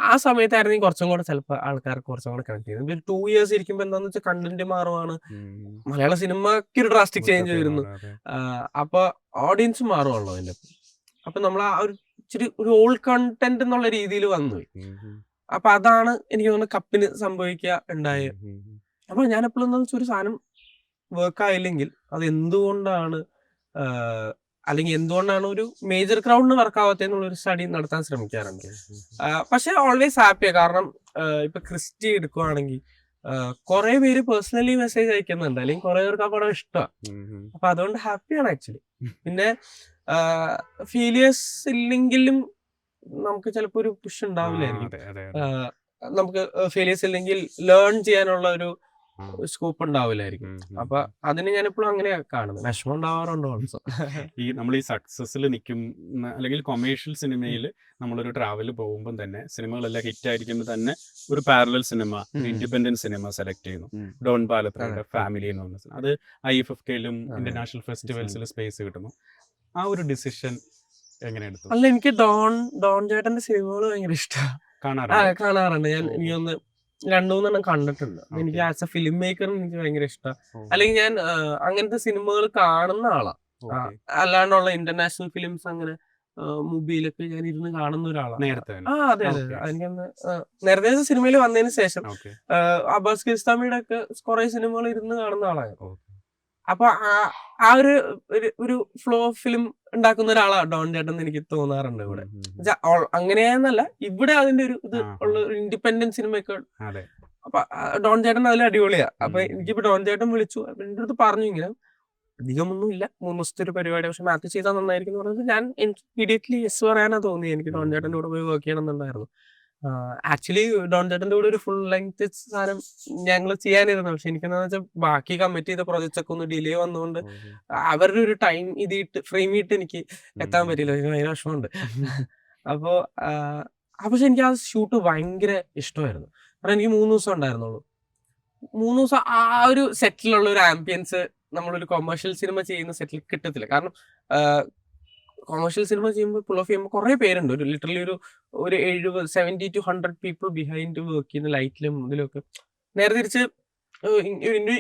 ആ സമയത്തായിരുന്നെങ്കിൽ കുറച്ചും കൂടെ ചിലപ്പോൾ ആൾക്കാർക്ക് കുറച്ചും കൂടെ കണക്ട് ചെയ്യുന്നത്. ഒരു 2 years ഇരിക്കുമ്പോൾ എന്താന്ന് വെച്ചാൽ കണ്ടന്റ് മാറുവാണ്, മലയാള സിനിമയ്ക്ക് ഒരു ഡ്രാസ്റ്റിക് ചേഞ്ച് വരുന്നു, അപ്പൊ ഓഡിയൻസ് മാറുവാണല്ലോ അതിന്റെ. അപ്പൊ നമ്മൾ ആ ഒരു ഇച്ചിരി ഒരു ഓൾഡ് കണ്ടന്റ് എന്നുള്ള രീതിയിൽ വന്നുപോയി. അപ്പൊ അതാണ് എനിക്ക് തോന്നുന്നത് കപ്പിന് സംഭവിക്കുക ഉണ്ടായത്. അപ്പൊ ഞാൻ എപ്പോഴും എന്താ വെച്ചാൽ ഒരു സാധനം വർക്ക് ആയില്ലെങ്കിൽ അത് എന്തുകൊണ്ടാണ്, അല്ലെങ്കിൽ എന്തുകൊണ്ടാണ് ഒരു മേജർ ക്രൗഡിന് വർക്ക് ആവാത്തെന്നുള്ളൊരു സ്റ്റഡി നടത്താൻ ശ്രമിക്കാറുണ്ട്. പക്ഷെ ഓൾവേസ് ഹാപ്പിയാണ്, കാരണം ഇപ്പൊ ക്രിസ്റ്റി എടുക്കുവാണെങ്കിൽ കുറെ പേര് പേഴ്സണലി മെസ്സേജ് അയക്കുന്നുണ്ട്, അല്ലെങ്കിൽ കുറെ പേർക്ക് ആ പടം ഇഷ്ടമാണ്. അപ്പൊ അതുകൊണ്ട് ഹാപ്പിയാണ് ആക്ച്വലി. പിന്നെ ഫെയിലിയേഴ്സ് ഇല്ലെങ്കിലും നമുക്ക് ചിലപ്പോ ഒരു പുഷ് ഉണ്ടാവില്ലായിരിക്കും. നമുക്ക് ഫെയിലിയേഴ്സ് ഇല്ലെങ്കിൽ ലേൺ ചെയ്യാനുള്ള ഒരു സ്കോപ്പ് ഉണ്ടാവില്ലായിരിക്കും. അപ്പൊ അതിന് ഞാൻ എപ്പോഴും അങ്ങനെയാ കാണുന്നത്. വിഷമം ഉണ്ടാവാറുണ്ടോ ഓൾസോ. ഈ നമ്മൾ ഈ സക്സസിൽ നിൽക്കും, അല്ലെങ്കിൽ കൊമേഴ്ഷ്യൽ സിനിമയിൽ നമ്മളൊരു ട്രാവൽ പോകുമ്പോൾ തന്നെ സിനിമകളെല്ലാം ഹിറ്റ് ആയിരിക്കുമ്പോൾ തന്നെ ഒരു parallel cinema, independent cinema select ചെയ്യുന്നു. ഡോൺ പാലത്രയുടെ ഫാമിലി എന്ന് പറഞ്ഞ സിനിമ, അത് IFFKയിലും ഇന്റർനാഷണൽ ഫെസ്റ്റിവൽസിൽ സ്പേസ് കിട്ടുന്നു. ആ ഒരു ഡിസിഷൻ എങ്ങനെ എടുത്തു? അല്ല, എനിക്ക് ഡോൺ ചേട്ടന്റെ സിനിമകൾ ഭയങ്കര ഇഷ്ടമാണ്, കാണാറുണ്ട്. ഞാൻ എനിക്കൊന്ന് 2-3 കണ്ടിട്ടുണ്ട്. എനിക്ക് ആസ് എ ഫിലിം മേക്കർ എനിക്ക് ഭയങ്കര ഇഷ്ടമാണ്. അല്ലെങ്കിൽ ഞാൻ അങ്ങനത്തെ സിനിമകൾ കാണുന്ന ആളാ, അല്ലാണ്ടുള്ള ഇന്റർനാഷണൽ ഫിലിംസ് അങ്ങനെ മൊബൈലൊക്കെ ഞാൻ ഇരുന്ന് കാണുന്ന ഒരാളാണ്. നേരത്തെ അതെ. എനിക്കൊന്ന് നേരത്തെ സിനിമയിൽ വന്നതിന് ശേഷം അബ്ബാസ് കിർസ്താമിയുടെ ഒക്കെ കുറെ സിനിമകൾ ഇരുന്ന് കാണുന്ന ആളാണ്. അപ്പൊ ആ ഒരു ഫ്ലോ ഫിലിം ഉണ്ടാക്കുന്ന ഒരാളാണ് ഡോൺ ചേട്ടൻ എനിക്ക് തോന്നാറുണ്ട് ഇവിടെ. അങ്ങനെയെന്നല്ല, ഇവിടെ അതിന്റെ ഒരു ഇത് ഉള്ള ഒരു ഇൻഡിപെൻഡന്റ് സിനിമയൊക്കെ. അപ്പൊ ഡോൺ ചേട്ടൻ അതിൽ അടിപൊളിയാ. അപ്പൊ എനിക്കിപ്പോ ഡോൺ ചേട്ടൻ വിളിച്ചു, എന്റെ അടുത്ത് പറഞ്ഞു ഇങ്ങനെ അധികമൊന്നും ഇല്ല, 3 ദിവസത്തെ ഒരു പരിപാടി, പക്ഷെ മാറ്റി ചെയ്താൽ നന്നായിരിക്കും എന്ന് പറഞ്ഞത്. ഞാൻ ഇമ്മീഡിയറ്റ്ലി യെസ് പറയാനാ തോന്നി. എനിക്ക് ഡോൺ ചേട്ടൻ്റെ കൂടെ പോയി വർക്ക് ചെയ്യണം എന്നുണ്ടായിരുന്നു. ആക്ച്വലി ഡോൺ ചേട്ടന്റെ കൂടെ ഒരു ഫുൾ ലെങ്ത് സാധനം ഞങ്ങൾ ചെയ്യാനിരുന്നു. പക്ഷെ എനിക്കെന്താ വെച്ചാൽ ബാക്കി കമ്മിറ്റ് ചെയ്ത പ്രോജക്ട്സ് ഒക്കെ ഒന്ന് ഡിലേ വന്നുകൊണ്ട് അവരുടെ ഒരു ടൈം ഫ്രെയിം ഇട്ട് എനിക്ക് എത്താൻ പറ്റില്ല. എനിക്ക് ഭയങ്കര വിഷമമുണ്ട്. അപ്പോ പക്ഷെ എനിക്ക് ആ ഷൂട്ട് ഭയങ്കര ഇഷ്ടമായിരുന്നു. കാരണം എനിക്ക് 3 ദിവസം ഉണ്ടായിരുന്നുള്ളൂ. 3 ദിവസം ആ ഒരു സെറ്റിലുള്ള ഒരു ആംബിയൻസ് നമ്മളൊരു കൊമേഴ്ഷ്യൽ സിനിമ ചെയ്യുന്ന സെറ്റിൽ കിട്ടത്തില്ല. കാരണം കൊമേഴ്ഷ്യൽ സിനിമ ചെയ്യുമ്പോൾ പുൾ ഓഫ് ചെയ്യുമ്പോൾ കുറെ പേരുണ്ട്. ഒരു ലിറ്ററലി ഒരു 70 to 100 പീപ്പിൾ ബിഹൈൻഡ് വർക്ക് ചെയ്യുന്ന ലൈറ്റിലും ഇതിലൊക്കെ. നേരെ തിരിച്ച്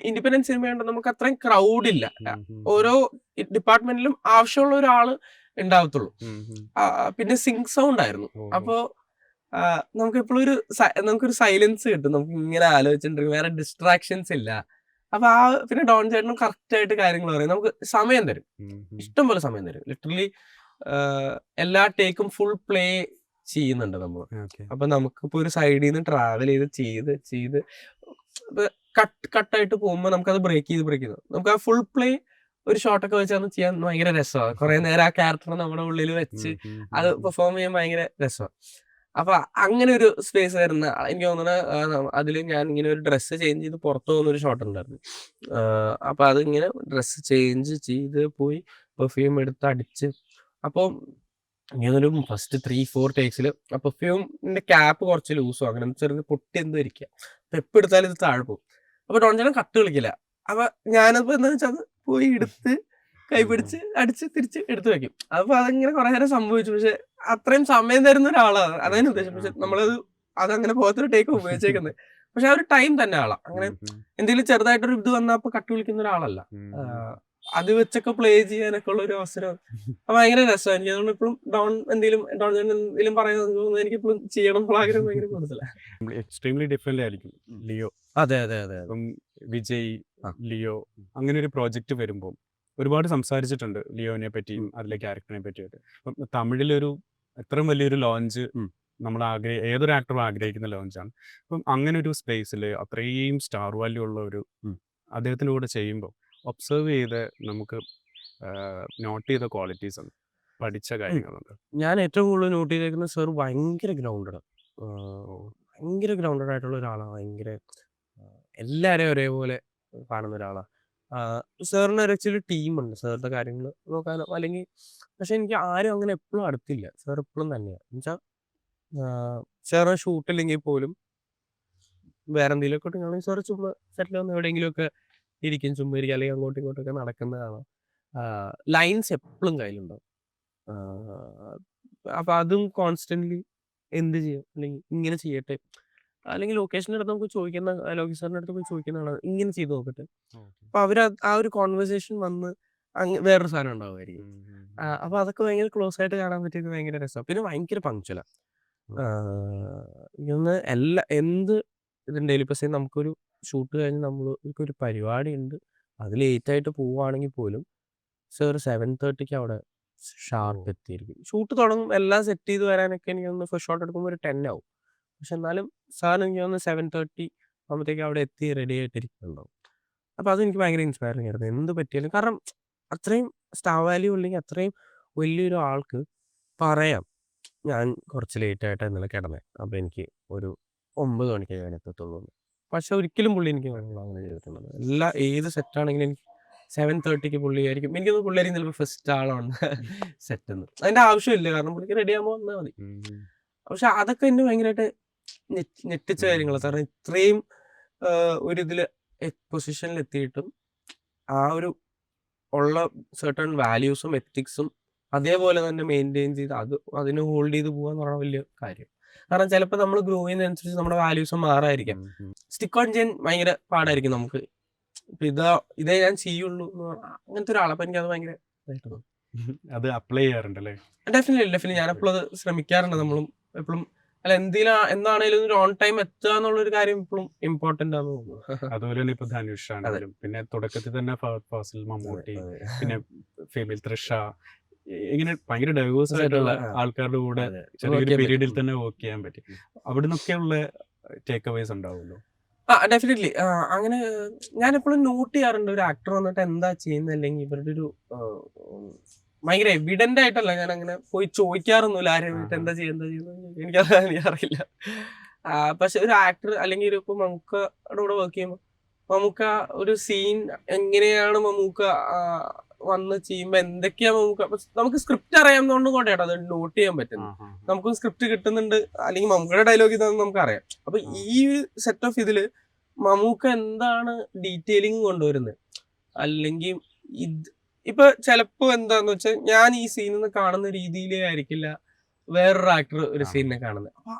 ഇൻഡിപെൻഡന്റ് സിനിമയുണ്ട്, നമുക്ക് അത്രയും ക്രൗഡ് ഇല്ല. ഓരോ ഡിപ്പാർട്ട്മെന്റിലും ആവശ്യമുള്ള ഒരാള് ഉണ്ടാവത്തുള്ളൂ. പിന്നെ സിങ്ക് സൗണ്ട് ആയിരുന്നു. അപ്പോ നമുക്ക് എപ്പോഴും നമുക്കൊരു സൈലൻസ് കിട്ടും. നമുക്ക് ഇങ്ങനെ ആലോചിച്ചിട്ടുണ്ടെങ്കിൽ വേറെ ഡിസ്ട്രാക്ഷൻസ് ഇല്ല. അപ്പൊ പിന്നെ ഡോൺ ചേട്ടനും കറക്റ്റ് ആയിട്ട് കാര്യങ്ങൾ പറയും. നമുക്ക് സമയം തരും, ഇഷ്ടം പോലെ സമയം തരും. ലിറ്ററലി എല്ലാ ടേക്കും ഫുൾ പ്ലേ ചെയ്യുന്നുണ്ട് നമ്മൾ. അപ്പൊ നമുക്കിപ്പോ ഒരു സൈഡിൽ നിന്ന് ട്രാവൽ ചെയ്ത് കട്ടായിട്ട് പോകുമ്പോൾ നമുക്കത് ബ്രേക്ക് ചെയ്ത് നമുക്ക് ആ ഫുൾ പ്ലേ ഒരു ഷോട്ടൊക്കെ വെച്ചാൽ ചെയ്യാൻ ഭയങ്കര രസമാണ്. കുറെ നേരം ആ ക്യാരക്ടർ നമ്മുടെ ഉള്ളിൽ വെച്ച് അത് പെർഫോം ചെയ്യാൻ ഭയങ്കര രസമാണ്. അപ്പൊ അങ്ങനെ ഒരു സ്പേസ് വരുന്ന എനിക്ക് തോന്നുന്നത് അതിൽ ഞാൻ ഇങ്ങനെ ഒരു ഡ്രസ്സ് ചേഞ്ച് ചെയ്ത് പുറത്തു പോകുന്ന ഒരു ഷോട്ട് ഉണ്ടായിരുന്നു. അപ്പൊ അതിങ്ങനെ ഡ്രസ്സ് ചേഞ്ച് ചെയ്ത് പോയി പെർഫ്യൂം എടുത്ത് അടിച്ച്, അപ്പോൾ ഇങ്ങനൊരു ഫസ്റ്റ് 3-4 ടേക്സിൽ ആ പെർഫ്യൂമിന്റെ ക്യാപ്പ് കുറച്ച് ലൂസോ അങ്ങനെ ചെറിയ പൊട്ടി എന്തോ ഇരിക്കുക. അപ്പൊ എപ്പോൾ എടുത്താലും ഇത് താഴെ പോകും. അപ്പൊ ഡോൺചേട്ടൻ കട്ട് കളിക്കില്ല. അപ്പൊ ഞാനപ്പോ എന്താ വെച്ചാൽ പോയി എടുത്ത് കൈ പിടിച്ച് അടിച്ച് തിരിച്ച് എടുത്തു വെക്കും. അപ്പൊ അതങ്ങനെ കുറെ നേരം സംഭവിച്ചു. പക്ഷെ അത്രയും സമയം തരുന്ന ഒരാളാണ്, അതാണ് ഉദ്ദേശം. പക്ഷെ അതങ്ങനെ പോകത്തൊരു ടേക്ക് ഉപയോഗിച്ചേക്കുന്നത്. പക്ഷെ ആ ഒരു ടൈം തന്നെ ആളാ. അങ്ങനെ എന്തെങ്കിലും ചെറുതായിട്ടൊരു ഇത് വന്നാൽ അപ്പൊ കട്ട് വിളിക്കുന്ന ഒരാളല്ല. അത് വെച്ചൊക്കെ പ്ലേ ചെയ്യാനൊക്കെ ഉള്ള ഒരു അവസരം ഭയങ്കര രസമാണ്. എനിക്ക് അതുകൊണ്ട് ഇപ്പോഴും ഡോൺ എന്തെങ്കിലും പറയുന്നത് എനിക്ക് ഇപ്പോഴും ചെയ്യണം എന്നുള്ള ആഗ്രഹം ഭയങ്കര കൂടുതലാണ്. എക്സ്ട്രീംലി ഡിഫറെന്റ് ആയിരിക്കും ലിയോ. അതെ. ഇപ്പം വിജയ്, ലിയോ അങ്ങനെ ഒരു പ്രോജക്റ്റ് വരുമ്പോൾ ഒരുപാട് സംസാരിച്ചിട്ടുണ്ട് ലിയോനെ പറ്റിയും അതിലെ ക്യാരക്ടറിനെ പറ്റിയൊക്കെ. അപ്പം തമിഴിലൊരു ഇത്രയും വലിയൊരു ലോഞ്ച് നമ്മൾ ഏതൊരു ആക്ടറും ആഗ്രഹിക്കുന്ന ലോഞ്ചാണ്. അപ്പം അങ്ങനെ ഒരു സ്പേസിൽ അത്രയും സ്റ്റാർ വാല്യൂ ഉള്ള ഒരു അദ്ദേഹത്തിൻ്റെ കൂടെ ചെയ്യുമ്പോൾ ഒബ്സർവ് ചെയ്ത് നമുക്ക് നോട്ട് ചെയ്ത ക്വാളിറ്റീസ് ഉണ്ട്, പഠിച്ച കാര്യങ്ങളുണ്ട്. ഞാൻ ഏറ്റവും കൂടുതൽ നോട്ട് ചെയ്തേക്കുന്ന സാർ ഭയങ്കര ഗ്രൗണ്ടഡ് ആയിട്ടുള്ള ഒരാളാണ്. ഭയങ്കര എല്ലാവരെയും ഒരേപോലെ കാണുന്ന ഒരാളാണ്. സാറിന് ആക്ച്വലി ടീമുണ്ട് സാറിന്റെ കാര്യങ്ങൾ നോക്കാനോ അല്ലെങ്കിൽ. പക്ഷെ എനിക്ക് ആരും അങ്ങനെ എപ്പോഴും അടുത്തില്ല. സാർ എപ്പോഴും തന്നെയാണ് എന്നുവെച്ചാൽ സാറിന് ഷൂട്ടില്ലെങ്കിൽ പോലും വേറെ എന്തെങ്കിലുമൊക്കെ ഉണ്ടെങ്കിൽ സാറ് ചുമ്മാ സെറ്റിൽ വന്ന് എവിടെയെങ്കിലുമൊക്കെ ഇരിക്കും, ചുമ്മാ ഇരിക്കും, അല്ലെങ്കിൽ അങ്ങോട്ടും ഇങ്ങോട്ടൊക്കെ നടക്കുന്നതാണ്. ലൈൻസ് എപ്പോഴും കയ്യിലുണ്ടാവും. അപ്പൊ അതും കോൺസ്റ്റന്റ്ലി എന്ത് ചെയ്യും, അല്ലെങ്കിൽ ഇങ്ങനെ ചെയ്യട്ടെ, അല്ലെങ്കിൽ ലൊക്കേഷൻ്റെ അടുത്ത് നമുക്ക് ചോദിക്കുന്ന ലോകേഷ് സാറിൻ്റെ അടുത്ത് പോയി ചോദിക്കുന്നതാണ് ഇങ്ങനെ ചെയ്ത് നോക്കട്ടെ. അപ്പൊ ആ ഒരു കോൺവെർസേഷൻ വന്ന് വേറൊരു സാധനം ഉണ്ടാവുമായിരിക്കും. അപ്പൊ അതൊക്കെ ഭയങ്കര ക്ലോസ് ആയിട്ട് കാണാൻ പറ്റിയത് ഭയങ്കര രസമാണ്. പിന്നെ ഭയങ്കര പങ്ക്ച്വലാണ്. എന്ത് ഇതുണ്ടെങ്കിലും ഇപ്പൊ നമുക്കൊരു ഷൂട്ട് കഴിഞ്ഞ് ഒരു പരിപാടി ഉണ്ട്, അത് ലേറ്റ് ആയിട്ട് പോവുകയാണെങ്കിൽ പോലും സാർ 7:30 അവിടെ ഷാർപ്പ് എത്തിയിരിക്കും. ഷൂട്ട് തുടങ്ങും, എല്ലാം സെറ്റ് ചെയ്ത് വരാനൊക്കെ എനിക്ക് ഒന്ന് ഫസ്റ്റ് ഷോട്ട് എടുക്കുമ്പോൾ ഒരു 10 ആവും. പക്ഷെ എന്നാലും സാർ എനിക്ക് ഒന്ന് 7:30 ആകുമ്പോഴത്തേക്ക് അവിടെ എത്തി റെഡി ആയിട്ടിരിക്കുന്നുണ്ടാവും. അപ്പൊ അതെനിക്ക് ഭയങ്കര ഇൻസ്പയറിംഗ് ആയിരുന്നു. എന്ത് പറ്റിയാലും, കാരണം അത്രയും സ്റ്റാർ വാല്യൂ ഉണ്ടെങ്കിൽ അത്രയും വലിയൊരു ആൾക്ക് പറയാം ഞാൻ കുറച്ച് ലേറ്റ് ആയിട്ടാണ് ഇന്നലെ കിടന്നത്, അപ്പൊ എനിക്ക് ഒരു 9 മണിക്ക് ഞാൻ എത്തത്തുള്ളൂ. പക്ഷെ ഒരിക്കലും പുള്ളി എനിക്ക് അങ്ങനെ ചെയ്തിട്ടുള്ളത്. ഏത് സെറ്റാണെങ്കിലും എനിക്ക് 7:30 പുള്ളി ആയിരിക്കും. എനിക്കൊന്ന് പുള്ളിയായിരിക്കും ചിലപ്പോൾ ഫസ്റ്റ് ആളാണ് സെറ്റ് എന്ന്. അതിന്റെ ആവശ്യമില്ല, കാരണം പുള്ളിക്ക് റെഡി ആകുമ്പോൾ വന്നാൽ മതി. പക്ഷെ അതൊക്കെ എന്നെ ഭയങ്കരമായിട്ട് ഞെട്ടിച്ച കാര്യങ്ങളാണ്. കാരണം ഇത്രയും ഒരിതില് പൊസിഷനിൽ എത്തിയിട്ടും ആ ഒരു ഉള്ള സർട്ടൺ വാല്യൂസും എത്തിക്സും അതേപോലെ തന്നെ മെയിൻറ്റെയിൻ ചെയ്ത് അതിനെ ഹോൾഡ് ചെയ്ത് പോകാന്ന് പറഞ്ഞാൽ വലിയ കാര്യം. കാരണം ചിലപ്പോൾ നമ്മൾ ഗ്രോ ചെയ്യുന്നതനുസരിച്ച് നമ്മുടെ വാല്യൂസും മാറായിരിക്കാം. സ്റ്റിക്ക് ഓൺ ചെയ്യാൻ ഭയങ്കര പാടായിരിക്കും നമുക്ക്. ഇപ്പൊ ഇതേ ഞാൻ ചെയ്യുള്ളൂ അങ്ങനത്തെ ഒരാളെ. അപ്പൊ എനിക്ക് അത് ഭയങ്കര ഇതായിട്ട് തോന്നും. അത് അപ്ലൈ ചെയ്യാറുണ്ടല്ലേ? ഡെഫിനറ്റ്ലി ഞാനെപ്പോഴും അത് ശ്രമിക്കാറുണ്ട്. നമ്മളും എപ്പോഴും എന്താണേലും ഒരു ഓൺ ടൈം എത്തുക എന്നുള്ളൊരു കാര്യം ഇപ്പോഴും ഇമ്പോർട്ടന്റ് ആണെന്ന് തോന്നുന്നു. അതുപോലെ തന്നെ ഇപ്പൊ ധനുഷ് ആണെങ്കിലും, പിന്നെ തുടക്കത്തിൽ തന്നെ ഫാസിൽ, മമ്മൂട്ടി, പിന്നെ ഫെമിൽ, തൃഷ, ഇങ്ങനെ ഭയങ്കര ഡൈവേഴ്സ് ആയിട്ടുള്ള ആൾക്കാരുടെ കൂടെ ചെറിയൊരു പീരീഡിൽ തന്നെ വർക്ക് ചെയ്യാൻ പറ്റി. അവിടെ നിന്നൊക്കെയുള്ള ടേക്ക് അവേസ് ഉണ്ടാവുമല്ലോ? ഡെഫിനറ്റ്ലി. അങ്ങനെ ഞാൻ എപ്പോഴും നോട്ട് ചെയ്യാറുണ്ട്, ഒരു ആക്ടർ വന്നിട്ട് എന്താ ചെയ്യുന്നത്, അല്ലെങ്കിൽ ഇവരുടെ ഒരു ഭയങ്കര എവിഡന്റ് ആയിട്ടല്ല ഞാൻ അങ്ങനെ പോയി ചോദിക്കാറൊന്നുമില്ല ആരും എന്താ ചെയ്യുന്നത് എനിക്കറിയില്ല. പക്ഷെ ഒരു ആക്ടർ അല്ലെങ്കിൽ ഒരു ഇപ്പൊ മമ്മൂക്കയുടെ കൂടെ വർക്ക് ചെയ്യുമ്പോൾ മമ്മൂക്ക ഒരു സീൻ എങ്ങനെയാണ് മമ്മൂക്ക വന്ന് ചെയ്യുമ്പോ എന്തൊക്കെയാ മമ്മൂക്ക നമുക്ക് സ്ക്രിപ്റ്റ് അറിയാവുന്നതുകൊണ്ട് കൊണ്ടാണ് അത് നോട്ട് ചെയ്യാൻ പറ്റുന്നത്. നമുക്ക് സ്ക്രിപ്റ്റ് കിട്ടുന്നുണ്ട് അല്ലെങ്കിൽ മമ്മൂക്കയുടെ ഡയലോഗ് ഇതാണെന്ന് നമുക്ക് അറിയാം. അപ്പൊ ഈ സെറ്റ് ഓഫ് ഇതില് മമ്മൂക്ക എന്താണ് ഡീറ്റെയിലിംഗ് കൊണ്ടുവരുന്നത് അല്ലെങ്കിൽ ഇത് ഇപ്പൊ ചിലപ്പോ എന്താന്ന് വെച്ചാൽ ഞാൻ ഈ സീനിൽ കാണുന്ന രീതിയിലേ ആയിരിക്കില്ല വേറൊരു ആക്ടർ ഒരു സീനിനെ കാണുന്നത്. അപ്പൊ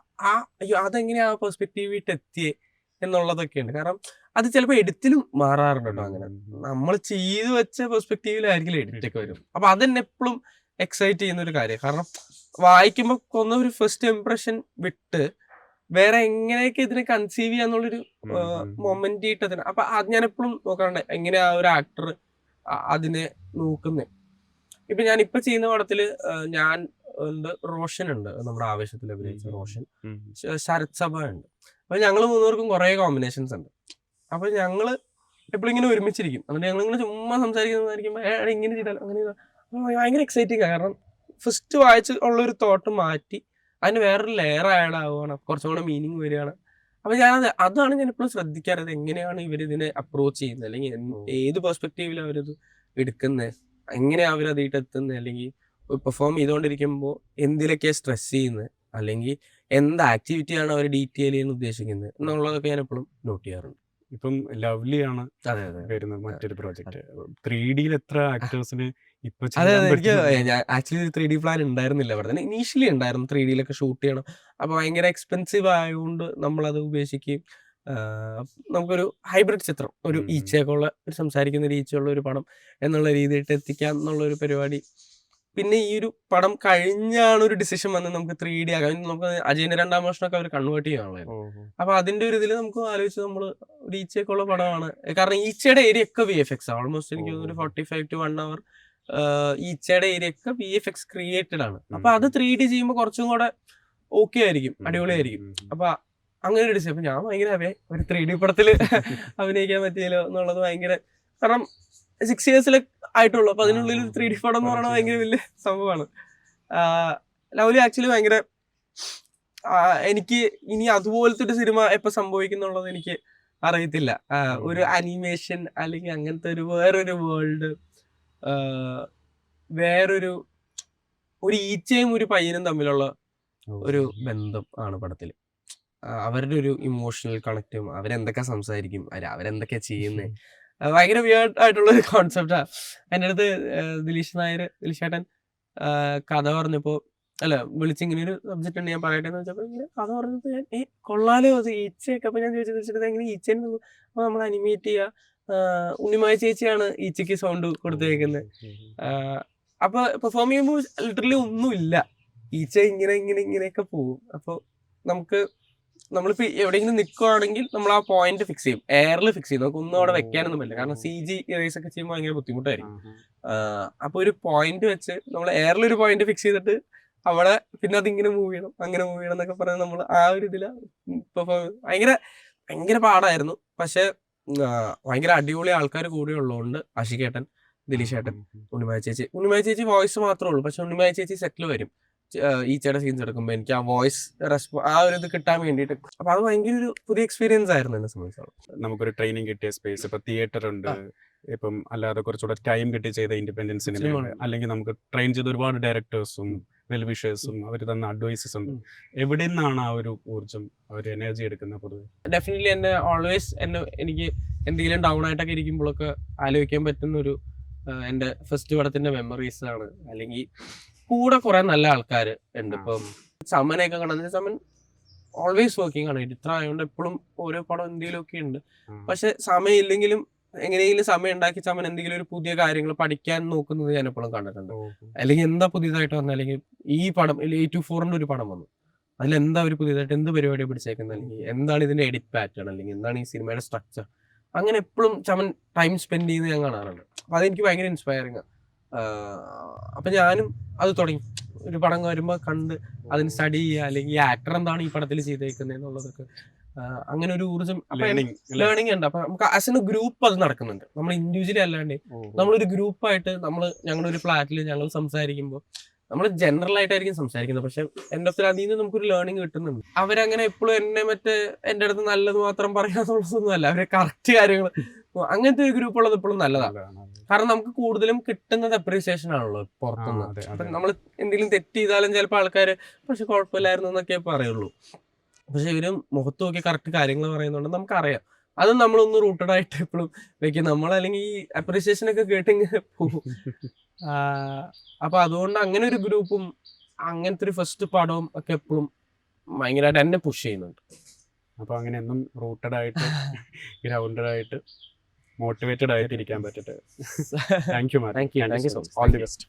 അയ്യോ അതെങ്ങനെയാ ആ പെർസ്പെക്റ്റീവിട്ട് എത്തിയേ എന്നുള്ളതൊക്കെ ഉണ്ട്. കാരണം അത് ചിലപ്പോൾ എഡിറ്റിലും മാറാറുണ്ട് കേട്ടോ. അങ്ങനെ നമ്മൾ ചെയ്തു വെച്ച പെർസ്പെക്റ്റീവിലായിരിക്കില്ല എഡിറ്റ് ഒക്കെ വരും. അപ്പൊ അതെന്നെ എപ്പോഴും എക്സൈറ്റ് ചെയ്യുന്ന ഒരു കാര്യം. കാരണം വായിക്കുമ്പോൾ കൊന്ന ഒരു ഫസ്റ്റ് ഇംപ്രഷൻ വിട്ട് വേറെ എങ്ങനെയൊക്കെ ഇതിനെ കൺസീവ് ചെയ്യാന്നുള്ളൊരു മൊമെന്റ് ഇട്ടതിന്. അപ്പൊ അത് ഞാൻ എപ്പോഴും നോക്കാറുണ്ട് എങ്ങനെയാ ഒരു ആക്ടർ അതിനെ നോക്കുന്നത്. ഇപ്പൊ ഞാൻ ഇപ്പൊ ചെയ്യുന്ന പടത്തില് ഞാൻ ഉണ്ട്, റോഷൻ ഉണ്ട്, നമ്മുടെ ആവേശത്തിൽ അഭിനയിച്ച റോഷൻ, ശരത് സഭ ഉണ്ട്. അപ്പൊ ഞങ്ങള് മൂന്നുപേർക്കും കുറെ കോമ്പിനേഷൻസ് ഉണ്ട്. അപ്പൊ ഞങ്ങള് എപ്പോഴും ഇങ്ങനെ ഒരുമിച്ചിരിക്കും. അതുകൊണ്ട് ഞങ്ങളിങ്ങനെ ചുമ്മാ സംസാരിക്കുന്നതായിരിക്കും ഇങ്ങനെ ചെയ്താൽ അങ്ങനെ ഭയങ്കര എക്സൈറ്റിംഗ്. കാരണം ഫസ്റ്റ് വായിച്ച് ഉള്ളൊരു തോട്ട് മാറ്റി അതിന് വേറൊരു ലെയർ ആഡ് ആവുകയാണ്, കുറച്ചും കൂടെ മീനിങ് വരികയാണ്. അപ്പൊ അതാണ് ഞാൻ എപ്പോഴും ശ്രദ്ധിക്കാറത്, എങ്ങനെയാണ് ഇവരിതിനെ അപ്രോച്ച് ചെയ്യുന്നത്, അല്ലെങ്കിൽ ഏത് പെർസ്പെക്റ്റീവിൽ അവരിത് എടുക്കുന്നത്, എങ്ങനെയാ അവരതിട്ട് എത്തുന്നത്, അല്ലെങ്കിൽ പെർഫോം ചെയ്തുകൊണ്ടിരിക്കുമ്പോൾ എന്തിലൊക്കെയാണ് സ്ട്രെസ് ചെയ്യുന്നത്, അല്ലെങ്കിൽ എന്ത് ആക്ടിവിറ്റിയാണ് അവർ ഡീറ്റെയിൽ ചെയ്യാൻ ഉദ്ദേശിക്കുന്നത് എന്നുള്ളതൊക്കെ ഞാൻ എപ്പോഴും നോട്ട് ചെയ്യാറുണ്ട്. ഇപ്പം ലവ്ലിയാണ് വരുന്നത് മറ്റൊരു പ്രോജക്റ്റ്. 3D എത്ര ആക്ടേഴ്സിന് ഇപ്പൊ എനിക്ക് ആക്ച്വലി 3D പ്ലാൻ ഉണ്ടായിരുന്നില്ല. അവിടെ ഇനീഷ്യലി ഉണ്ടായിരുന്നു 3Dയിലൊക്കെ ഷൂട്ട് ചെയ്യണം. അപ്പൊ ഭയങ്കര എക്സ്പെൻസീവ് ആയതുകൊണ്ട് നമ്മളത് ഉപേക്ഷിക്കുകയും നമുക്കൊരു ഹൈബ്രിഡ് ചിത്രം, ഒരു ഈച്ചയൊക്കെ ഉള്ള ഒരു സംസാരിക്കുന്ന ഒരു ഈച്ചയുള്ള ഒരു പടം എന്നുള്ള രീതിയിട്ട് എത്തിക്കാം എന്നുള്ള ഒരു പരിപാടി. പിന്നെ ഈ ഒരു പടം കഴിഞ്ഞാണ് ഒരു ഡിസിഷൻ വന്നത് നമുക്ക് 3D ആകാം. നമുക്ക് അജയന്റെ 2ാം വർഷമൊക്കെ അവർ കൺവേർട്ട് ചെയ്യാനുള്ളത്. അപ്പൊ അതിന്റെ ഒരു ഇതിൽ നമുക്ക് ആലോചിച്ച് നമ്മള് ഒരു ഈച്ചയൊക്കെ ഉള്ള പടമാണ്. കാരണം ഈച്ചയുടെ ഏരിയ ഒക്കെ VFX ഓൾമോസ്റ്റ് എനിക്ക് ഒരു 45 to 1 hour ഈച്ചയുടെ ഏരിയ ഒക്കെ VFX ക്രിയേറ്റഡ് ആണ്. അപ്പൊ അത് 3D ചെയ്യുമ്പോൾ കുറച്ചും കൂടെ ഓക്കെ ആയിരിക്കും, അടിപൊളിയായിരിക്കും. അപ്പൊ അങ്ങനെ ഒരു ഡിസിഷൻ. അപ്പൊ ഞാൻ ഭയങ്കര ഒരു 3D പടത്തില് അഭിനയിക്കാൻ പറ്റിയല്ലോ എന്നുള്ളത് ഭയങ്കര, കാരണം 6 years ആയിട്ടുള്ളൂ. അപ്പൊ അതിനുള്ളിൽ 3D പടം എന്ന് പറയുന്നത് ഭയങ്കര വലിയ സംഭവമാണ്. ലവ്ലി ആക്ച്വലി ഭയങ്കര എനിക്ക് ഇനി അതുപോലത്തെ ഒരു സിനിമ എപ്പൊ സംഭവിക്കുന്നുള്ളത് എനിക്ക് അറിയത്തില്ല. ഒരു അനിമേഷൻ അല്ലെങ്കിൽ അങ്ങനത്തെ ഒരു വേറൊരു വേൾഡ്, വേറൊരു ഈച്ചയും ഒരു പയ്യനും തമ്മിലുള്ള ഒരു ബന്ധം ആണ് പടത്തില്. അവരുടെ ഒരു ഇമോഷണൽ കണക്റ്റും അവരെന്തൊക്കെ സംസാരിക്കും, അവരെന്തൊക്കെ ചെയ്യുന്നത്, ഭയങ്കര വിയേർഡ് ആയിട്ടുള്ള ഒരു കോൺസെപ്റ്റാ. എൻ്റെ അടുത്ത് ദിലീഷേട്ടൻ കഥ പറഞ്ഞപ്പോ വിളിച്ചിങ്ങനെ ഒരു സബ്ജക്റ്റ് ഉണ്ട് ഞാൻ പറയട്ടെ എന്ന് വെച്ചപ്പോ ഇങ്ങനെ കഥ പറഞ്ഞപ്പോ ഞാൻ കൊള്ളാലോ അത് ഈച്ചയൊക്കെ. അപ്പൊ ഞാൻ ചോദിച്ചത് എങ്ങനെ ഈച്ചേനെ അപ്പൊ നമ്മൾ അനിമേറ്റ് ചെയ്യുക, ഉണ്ണിമായ ചേച്ചിയാണ് ഈച്ചയ്ക്ക് സൗണ്ട് കൊടുത്തേക്കുന്നത്. അപ്പൊ പെർഫോം ചെയ്യുമ്പോൾ ലിറ്ററലി ഒന്നുമില്ല, ഈച്ച ഇങ്ങനെയൊക്കെ പോകും. അപ്പൊ നമ്മളിപ്പോ എവിടെയെങ്കിലും നിൽക്കുവാണെങ്കിൽ നമ്മൾ ആ പോയിന്റ് ഫിക്സ് ചെയ്യും, എയറിൽ ഫിക്സ് ചെയ്യും. നമുക്ക് ഒന്നും അവിടെ വെക്കാനൊന്നും പറ്റില്ല, കാരണം CG ഇറേസ് ഒക്കെ ചെയ്യുമ്പോൾ ഭയങ്കര ബുദ്ധിമുട്ടായിരിക്കും. അപ്പൊ ഒരു പോയിന്റ് വെച്ച് നമ്മൾ എയറിൽ ഒരു പോയിന്റ് ഫിക്സ് ചെയ്തിട്ട് അവിടെ പിന്നെ അതിങ്ങനെ മൂവ് ചെയ്യണം, അങ്ങനെ മൂവ് ചെയ്യണം എന്നൊക്കെ പറഞ്ഞ് നമ്മൾ ആ ഒരു ഇതില് ഭയങ്കര പാടായിരുന്നു. പക്ഷെ ഭയങ്കര അടിപൊളി ആൾക്കാർ കൂടെ ഉള്ളതുകൊണ്ട് അഷികേട്ടൻ, ദിലീഷേട്ടൻ, ഉണ്ണിമായ ചേച്ചി വോയിസ് മാത്രമേ ഉള്ളൂ. പക്ഷെ ഉണ്ണിമായ ചേച്ചി സെറ്റിൽ വരും ഈച്ചയുടെ സീൻസ് എടുക്കുമ്പോൾ എനിക്ക് ആ വോയിസ് ആ ഒരു ഇത് കിട്ടാൻ വേണ്ടിയിട്ട്. അപ്പൊ അത് ഭയങ്കര ഒരു പുതിയ എക്സ്പീരിയൻസ് ആയിരുന്നു എന്നെ സംബന്ധിച്ചോളം. നമുക്കൊരു ട്രെയിനിങ് കിട്ടിയ സ്പേസ്, ഇപ്പൊ തിയേറ്റർ ഉണ്ട്, ഇപ്പം അല്ലാതെ കുറച്ചുകൂടെ ടൈം കിട്ടി ചെയ്ത ഇൻഡിപെൻഡൻസ് സിനിമ, അല്ലെങ്കിൽ നമുക്ക് ട്രെയിൻ ചെയ്ത ഒരുപാട് ഡയറക്ടേഴ്സും വെൽവിഷേഴ്സും അവർ തന്ന അഡ്വൈസസ് ഉണ്ട്. എവിടെ നിന്നാണ് ആ ഒരു ഊർജ്ജം, ഒരു എനർജി എടുക്കുന്നത് പൊതുവെ? ഡെഫിനറ്റ്ലി എനിക്ക് എന്തെങ്കിലും ഡൗൺ ആയിട്ടൊക്കെ ഇരിക്കുമ്പോഴൊക്കെ ആലോചിക്കാൻ പറ്റുന്ന ഒരു എൻ്റെ ഫസ്റ്റ് പടത്തിന്റെ മെമ്മറീസ് ആണ്. അല്ലെങ്കിൽ കൂടെ കുറെ നല്ല ആൾക്കാർ ഉണ്ട്. ഇപ്പം സമനെയൊക്കെ കണ്ടത്, സമൻ ഓൾവേസ് വർക്കിംഗ് ആണ്, എഡിറ്റർ ആയതുകൊണ്ട് എപ്പോഴും ഓരോ പടം എന്തെങ്കിലുമൊക്കെ ഉണ്ട്. പക്ഷെ സമയം ഇല്ലെങ്കിലും എങ്ങനെയെങ്കിലും സമയം ഉണ്ടാക്കി ചമൻ എന്തെങ്കിലും ഒരു പുതിയ കാര്യങ്ങൾ പഠിക്കാൻ നോക്കുന്നത് ഞാൻ എപ്പോഴും കണ്ടിട്ടുണ്ട്. അല്ലെങ്കിൽ എന്താ പുതിയതായിട്ട് വന്നത്, അല്ലെങ്കിൽ ഈ പടം 824 ഒരു പടം വന്നു, അതിലെന്താ ഒരു പുതിയതായിട്ട് എന്ത് പരിപാടി പിടിച്ചേക്കുന്നത്, അല്ലെങ്കിൽ എന്താണ് ഇതിന്റെ എഡിറ്റ് പാറ്റേൺ, അല്ലെങ്കിൽ എന്താണ് ഈ സിനിമയുടെ സ്ട്രക്ചർ, അങ്ങനെ എപ്പോഴും ചമൻ ടൈം സ്പെൻഡ് ചെയ്യുന്നത് ഞാൻ കാണാറുണ്ട്. അപ്പൊ അതെനിക്ക് ഭയങ്കര ഇൻസ്പയറിങ്. അപ്പൊ ഞാനും അത് തുടങ്ങി, ഒരു പടം വരുമ്പോൾ കണ്ട് അതിന് സ്റ്റഡി ചെയ്യുക, അല്ലെങ്കിൽ ആക്ടർ എന്താണ് ഈ പടത്തിൽ ചെയ്തേക്കുന്നത് എന്നുള്ളതൊക്കെ അങ്ങനെ ഒരു ഊർജ്ജം ലേണിംഗ് ലേണിംഗ് ഉണ്ട്. അപ്പൊ നമുക്ക് ആസ് എ ഗ്രൂപ്പ് അത് നടക്കുന്നുണ്ട്. നമ്മൾ ഇൻഡിവിജ്വലി അല്ലാണ്ട് നമ്മളൊരു ഗ്രൂപ്പായിട്ട് ഞങ്ങളുടെ ഒരു ഫ്ലാറ്റിൽ ഞങ്ങൾ സംസാരിക്കുമ്പോൾ നമ്മൾ ജനറൽ ആയിട്ടായിരിക്കും സംസാരിക്കുന്നത്, പക്ഷെ എൻ്റെ അടുത്ത് അതിൽ നിന്ന് നമുക്കൊരു ലേണിംഗ് കിട്ടുന്നുണ്ട്. അവരങ്ങനെ എപ്പോഴും എന്നെ എൻ്റെ അടുത്ത് നല്ലത് മാത്രം പറയാന്നുള്ളതൊന്നും അല്ല, അവരെ കറക്റ്റ് കാര്യങ്ങൾ അങ്ങനത്തെ ഒരു ഗ്രൂപ്പ് ഉള്ളത് എപ്പോഴും നല്ലതാണ്. കാരണം നമുക്ക് കൂടുതലും കിട്ടുന്നത് അപ്രീസിയേഷൻ ആണല്ലോ പുറത്തുനിന്ന്. അപ്പൊ നമ്മൾ എന്തെങ്കിലും തെറ്റ് ചെയ്താലും ചിലപ്പോൾ ആൾക്കാർ പക്ഷെ കുഴപ്പമില്ലായിരുന്നു എന്നൊക്കെ പറയുള്ളൂ. പക്ഷെ ഇവര് മുഖത്ത് നോക്കി കറക്റ്റ് കാര്യങ്ങൾ പറയുന്നുണ്ട് നമുക്കറിയാം. അത് നമ്മളൊന്ന് റൂട്ടഡ് ആയിട്ട് എപ്പോഴും വെക്കും. നമ്മളല്ലെങ്കിൽ ഈ അപ്രീസിയേഷൻ ഒക്കെ കേട്ടിങ്ങനെ പോകും. അപ്പൊ അതുകൊണ്ട് അങ്ങനെ ഒരു ഗ്രൂപ്പും അങ്ങനത്തെ ഒരു ഫസ്റ്റ് പടവും ഒക്കെ എപ്പോഴും ഭയങ്കരമായിട്ട് എന്നെ പുഷ് ചെയ്യുന്നുണ്ട്. അപ്പൊ അങ്ങനെ എന്നും റൂട്ടഡ് ആയിട്ട് ഗ്രൗണ്ടഡ് ആയിട്ട് മോട്ടിവേറ്റഡ് ആയിട്ട് ഇരിക്കാൻ പറ്റട്ടെ. Thank you thank you so much. All the best.